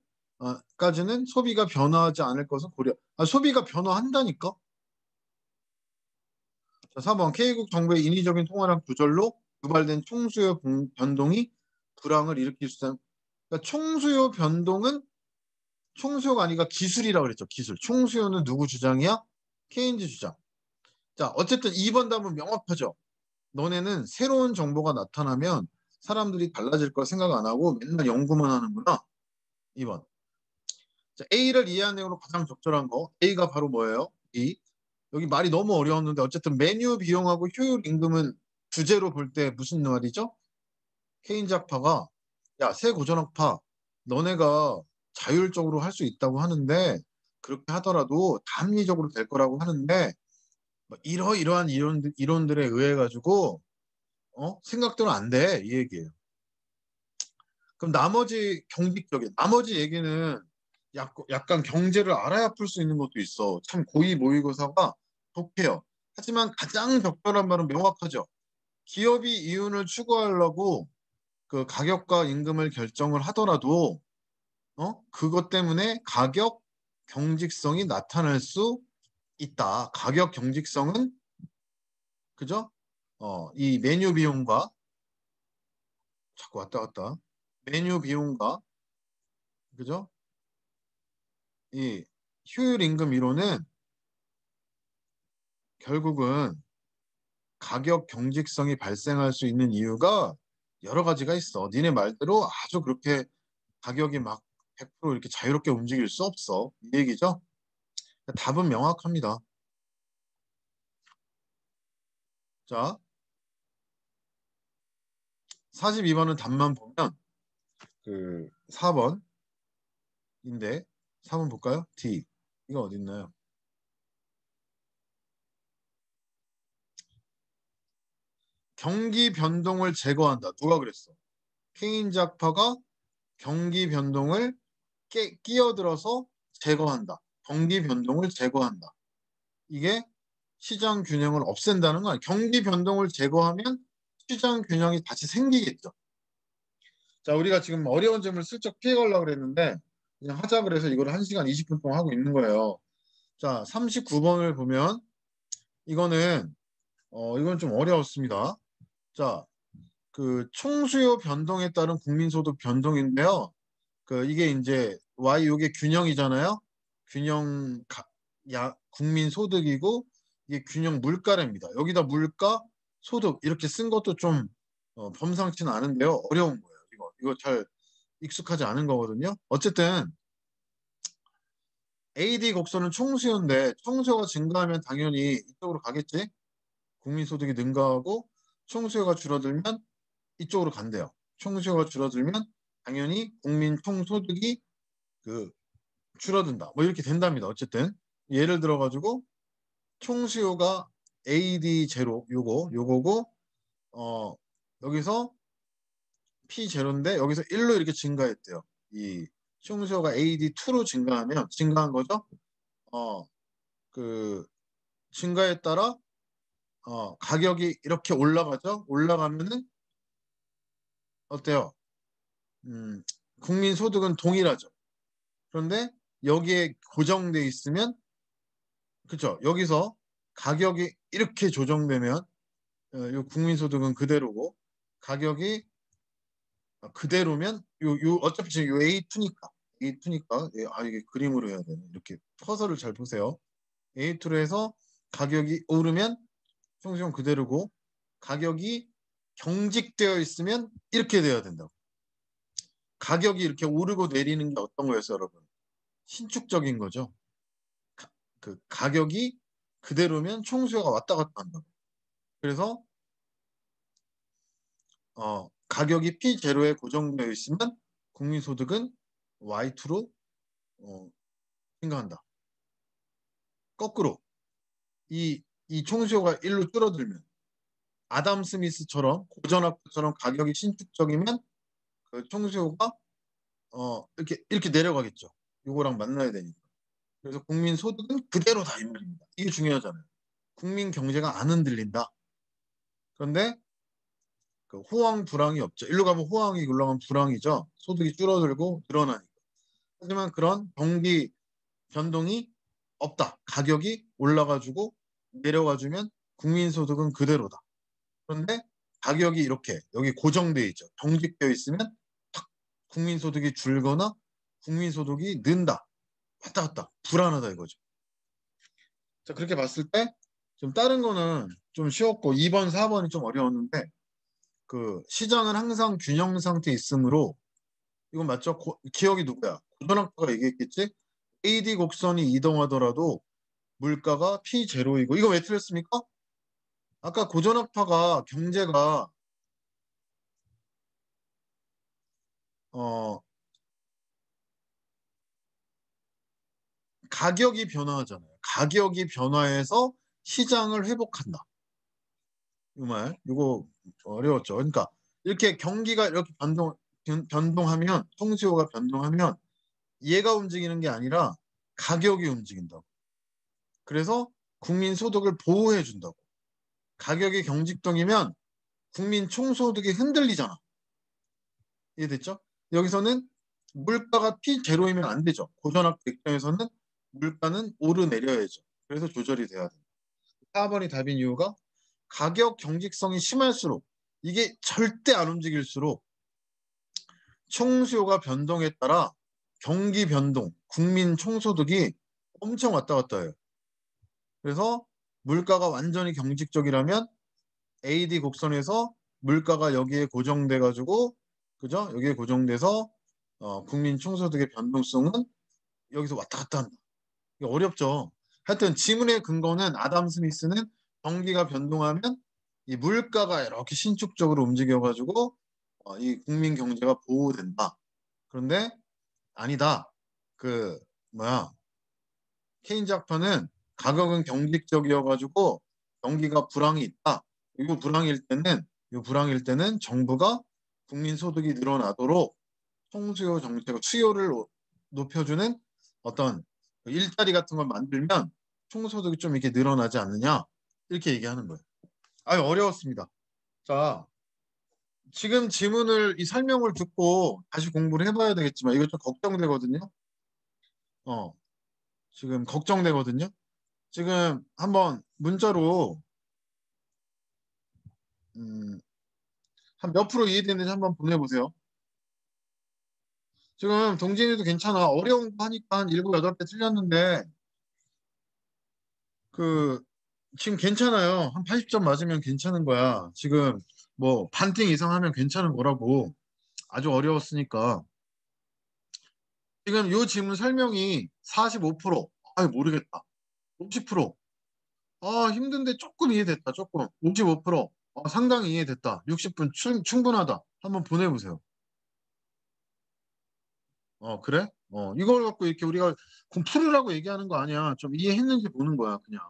[SPEAKER 1] 까지는 소비가 변화하지 않을 것을 고려. 소비가 변화한다니까. 자, 4번 K국 정부의 인위적인 통화량 조절로 유발된 총수요 변동이 불황을 일으킬 수 있다. 그러니까 총수요 변동은 총수요가 아니라 기술이라고 그랬죠. 기술. 총수요는 누구 주장이야? 케인즈 주장. 자, 어쨌든 2번 답은 명확하죠. 너네는 새로운 정보가 나타나면 사람들이 달라질 걸 생각 안 하고 맨날 연구만 하는구나. 2번. 자, A를 이해하는 내용으로 가장 적절한 거. A가 바로 뭐예요? B. 여기 말이 너무 어려웠는데 어쨌든 메뉴 비용하고 효율 임금은 주제로 볼 때 무슨 말이죠? 케인즈 학파가 야, 새 고전학파 너네가 자율적으로 할 수 있다고 하는데 그렇게 하더라도 합리적으로 될 거라고 하는데 뭐 이러이러한 이론들에 의해 가지고 생각대로 안 돼. 이 얘기예요. 그럼 나머지 경직적인 나머지 얘기는 약간 경제를 알아야 풀 수 있는 것도 있어. 참 고위 모의고사가 독해요. 하지만 가장 적절한 말은 명확하죠. 기업이 이윤을 추구하려고 그 가격과 임금을 결정을 하더라도 그것 때문에 가격 경직성이 나타날 수 있다. 가격 경직성은 그죠? 이 메뉴 비용과 자꾸 왔다 갔다 메뉴 비용과 그죠? 이 효율 임금 이론은 결국은 가격 경직성이 발생할 수 있는 이유가 여러 가지가 있어. 니네 말대로 아주 그렇게 가격이 막 100% 이렇게 자유롭게 움직일 수 없어. 이 얘기죠? 답은 명확합니다. 자, 42번은 답만 보면 그 4번인데 4번 볼까요? D. 이거 어디 있나요? 경기 변동을 제거한다. 누가 그랬어? 케인즈 학파가 경기 변동을 끼어들어서 제거한다. 경기 변동을 제거한다. 이게 시장 균형을 없앤다는 건 경기 변동을 제거하면 시장 균형이 다시 생기겠죠. 자, 우리가 지금 어려운 점을 슬쩍 피해가려고 그랬는데 그냥 하자 그래서 이걸 1시간 20분 동안 하고 있는 거예요. 자, 39번을 보면 이거는 이건 좀 어려웠습니다. 자, 그 총수요 변동에 따른 국민소득 변동인데요. 그 이게 이제 Y 요게 균형이잖아요. 균형 국민 소득이고 이게 균형 물가랍니다. 여기다 물가 소득 이렇게 쓴 것도 좀 범상치는 않은데요. 어려운 거예요. 이거 잘 익숙하지 않은 거거든요. 어쨌든 AD 곡선은 총수요인데 총수요가 증가하면 당연히 이쪽으로 가겠지. 국민 소득이 능가하고 총수요가 줄어들면 이쪽으로 간대요. 총수요가 줄어들면 당연히 국민 총소득이 그 줄어든다. 뭐 이렇게 된답니다. 어쨌든 예를 들어 가지고 총수요가 AD 제로 요거고 여기서 P 제로인데 여기서 1로 이렇게 증가했대요. 이 총수요가 AD2로 증가한 거죠. 그 증가에 따라 가격이 이렇게 올라가죠. 올라가면은 어때요? 국민 소득은 동일하죠. 그런데 여기에 고정돼 있으면 그렇죠. 여기서 가격이 이렇게 조정되면 요 국민소득은 그대로고 가격이 그대로면 요 어차피 지금 요 A2니까 이게 그림으로 해야 되네. 이렇게 커서를 잘 보세요. A2로 해서 가격이 오르면 총수용 그대로고 가격이 경직되어 있으면 이렇게 돼야 된다고. 가격이 이렇게 오르고 내리는 게 어떤 거였어요, 여러분? 신축적인 거죠. 그 가격이 그대로면 총수요가 왔다 갔다 한다고. 그래서 가격이 P0에 고정되어 있으면 국민소득은 Y2로 증가한다. 거꾸로 이 총수요가 1로 줄어들면 아담 스미스처럼 고전학부처럼 가격이 신축적이면 그 총수요가 이렇게 내려가겠죠. 요거랑 만나야 되니까. 그래서 국민 소득은 그대로다 이 말입니다. 이게 중요하잖아요. 국민 경제가 안 흔들린다. 그런데 그 호황 불황이 없죠. 일로 가면 호황이 일로 가면 불황이죠. 소득이 줄어들고 늘어나니까. 하지만 그런 경기 변동이 없다. 가격이 올라가지고 내려가주면 국민소득은 그대로다. 그런데 가격이 이렇게 여기 고정돼 있죠. 경직되어 있으면 탁 국민소득이 줄거나 국민소득이 는다. 왔다 갔다 불안하다 이거죠. 자 그렇게 봤을 때 좀 다른 거는 좀 쉬웠고 2번, 4번이 좀 어려웠는데 그 시장은 항상 균형 상태에 있으므로 이건 맞죠? 기억이 누구야? 고전학파가 얘기했겠지? AD 곡선이 이동하더라도 물가가 P0이고 이거 왜 틀렸습니까? 아까 고전학파가 경제가 어 가격이 변화하잖아요. 가격이 변화해서 시장을 회복한다. 이 말, 이거 어려웠죠. 그러니까 이렇게 경기가 이렇게 변동하면 통수요가 변동하면 얘가 움직이는 게 아니라 가격이 움직인다고. 그래서 국민 소득을 보호해 준다고. 가격이 경직동이면 국민 총소득이 흔들리잖아. 이해됐죠? 여기서는 물가가 P0이면 안 되죠. 고전학 입장에서는 물가는 오르내려야죠. 그래서 조절이 돼야 돼요. 4번이 답인 이유가 가격 경직성이 심할수록 이게 절대 안 움직일수록 총수요가 변동에 따라 경기 변동, 국민 총소득이 엄청 왔다 갔다 해요. 그래서 물가가 완전히 경직적이라면 AD 곡선에서 물가가 여기에 고정돼 가지고 그죠? 여기에 고정돼서 국민 총소득의 변동성은 여기서 왔다 갔다 한다. 이게 어렵죠. 하여튼 지문의 근거는 아담 스미스는 경기가 변동하면 이 물가가 이렇게 신축적으로 움직여 가지고 이 국민 경제가 보호된다. 그런데 아니다. 그 뭐야? 케인즈 학파는 가격은 경직적이어 가지고 경기가 불황이 있다. 이 불황일 때는 정부가 국민 소득이 늘어나도록 총수요 정책, 수요를 높여주는 어떤 일자리 같은 걸 만들면 총소득이 좀 이렇게 늘어나지 않느냐 이렇게 얘기하는 거예요. 아유 어려웠습니다. 자 지금 지문을 이 설명을 듣고 다시 공부를 해봐야 되겠지만 이거 좀 걱정되거든요. 어 지금 걱정되거든요. 지금 한번 문자로 한 몇 프로 이해되는지 한번 보내보세요. 지금 동진이도 괜찮아. 어려운 거 하니까 한 7, 8개 틀렸는데 그 지금 괜찮아요. 한 80점 맞으면 괜찮은 거야. 지금 뭐 반띵 이상 하면 괜찮은 거라고. 아주 어려웠으니까. 지금 요 질문 설명이 45%. 아유 모르겠다. 50%. 아 힘든데 조금 이해됐다. 조금. 55%. 상당히 이해됐다. 60분 충분하다. 한번 보내보세요. 그래? 이걸 갖고 이렇게 우리가 풀으라고 얘기하는 거 아니야. 좀 이해했는지 보는 거야, 그냥.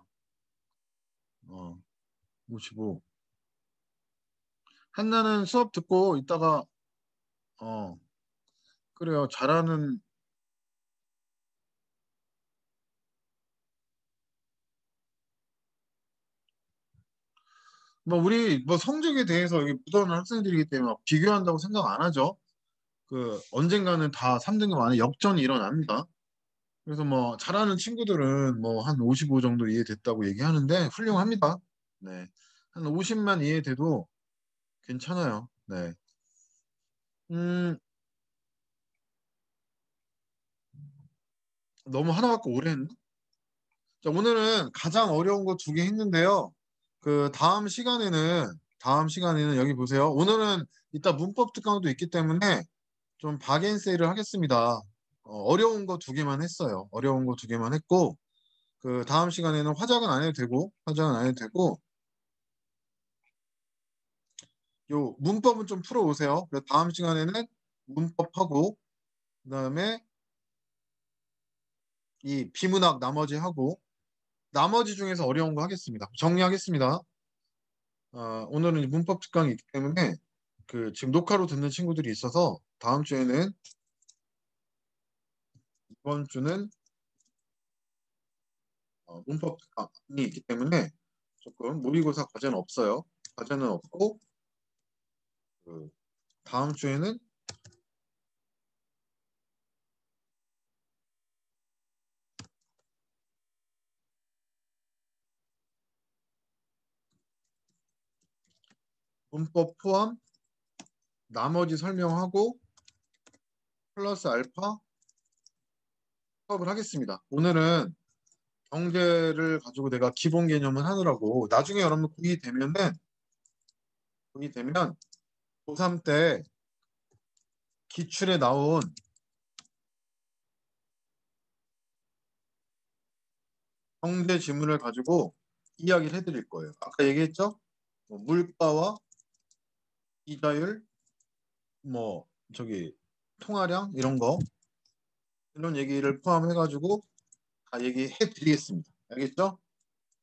[SPEAKER 1] 55. 한나는 수업 듣고 이따가, 어, 그래요. 잘하는, 뭐, 우리, 뭐, 성적에 대해서 이게 묻어나는 학생들이기 때문에 막 비교한다고 생각 안 하죠. 언젠가는 다 3등급 안에 역전이 일어납니다. 그래서 뭐, 잘하는 친구들은 뭐, 한 55 정도 이해됐다고 얘기하는데, 훌륭합니다. 네. 한 50만 이해돼도 괜찮아요. 네. 음, 너무 하나 갖고 오래 했나? 자, 오늘은 가장 어려운 거 2개 했는데요. 다음 시간에는 여기 보세요. 오늘은 이따 문법 특강도 있기 때문에 좀 박앤세이를 하겠습니다. 어려운 거 2개만 했어요. 어려운 거 2개만 했고, 다음 시간에는 화작은 안 해도 되고, 요 문법은 좀 풀어오세요. 그래서 다음 시간에는 문법하고, 그 다음에 이 비문학 나머지 하고, 나머지 중에서 어려운 거 하겠습니다. 정리하겠습니다. 오늘은 문법 특강이 있기 때문에 지금 녹화로 듣는 친구들이 있어서 다음 주에는 이번 주는 문법 특강이 있기 때문에 조금 모의고사 과제는 없어요. 과제는 없고 그 다음 주에는 문법 포함 나머지 설명하고 플러스 알파 수업을 하겠습니다. 오늘은 경제를 가지고 내가 기본 개념을 하느라고 나중에 여러분 고2 되면 고3 때 기출에 나온 경제 지문을 가지고 이야기를 해드릴 거예요. 아까 얘기했죠? 뭐 물가와 이자율, 뭐 저기 통화량 이런 얘기를 포함해가지고 다 얘기해 드리겠습니다. 알겠죠?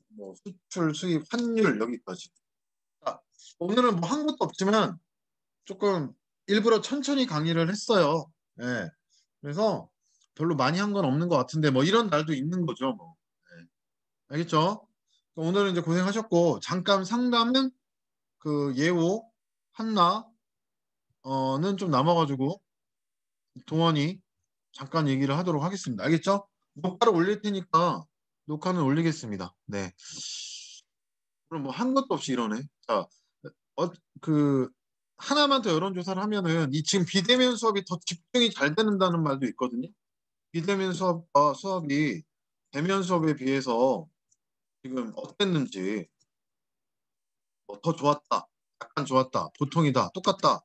[SPEAKER 1] 뭐 수출, 수입, 환율 여기까지. 자, 오늘은 뭐 한 것도 없지만 조금 일부러 천천히 강의를 했어요. 예. 그래서 별로 많이 한 건 없는 것 같은데 뭐 이런 날도 있는 거죠. 뭐. 예. 알겠죠? 오늘은 이제 고생하셨고 잠깐 상담은 그 예호 한나는 좀 남아가지고 동원이 잠깐 얘기를 하도록 하겠습니다. 알겠죠? 녹화를 올릴 테니까 녹화는 올리겠습니다. 네. 그럼 뭐 한 것도 없이 이러네. 자, 그 하나만 더 여론조사를 하면은 이 지금 비대면 수업이 더 집중이 잘 되는다는 말도 있거든요. 비대면 수업과 수업이 대면 수업에 비해서 지금 어땠는지 뭐더 좋았다, 약간 좋았다, 보통이다, 똑같다,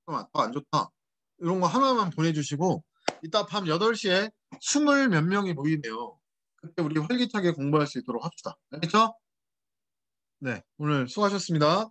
[SPEAKER 1] 더 안 좋다 이런 거 하나만 보내주시고 이따 밤 8시에 20 몇 명이 모이네요. 그때 우리 활기차게 공부할 수 있도록 합시다. 알겠죠? 네, 오늘 수고하셨습니다.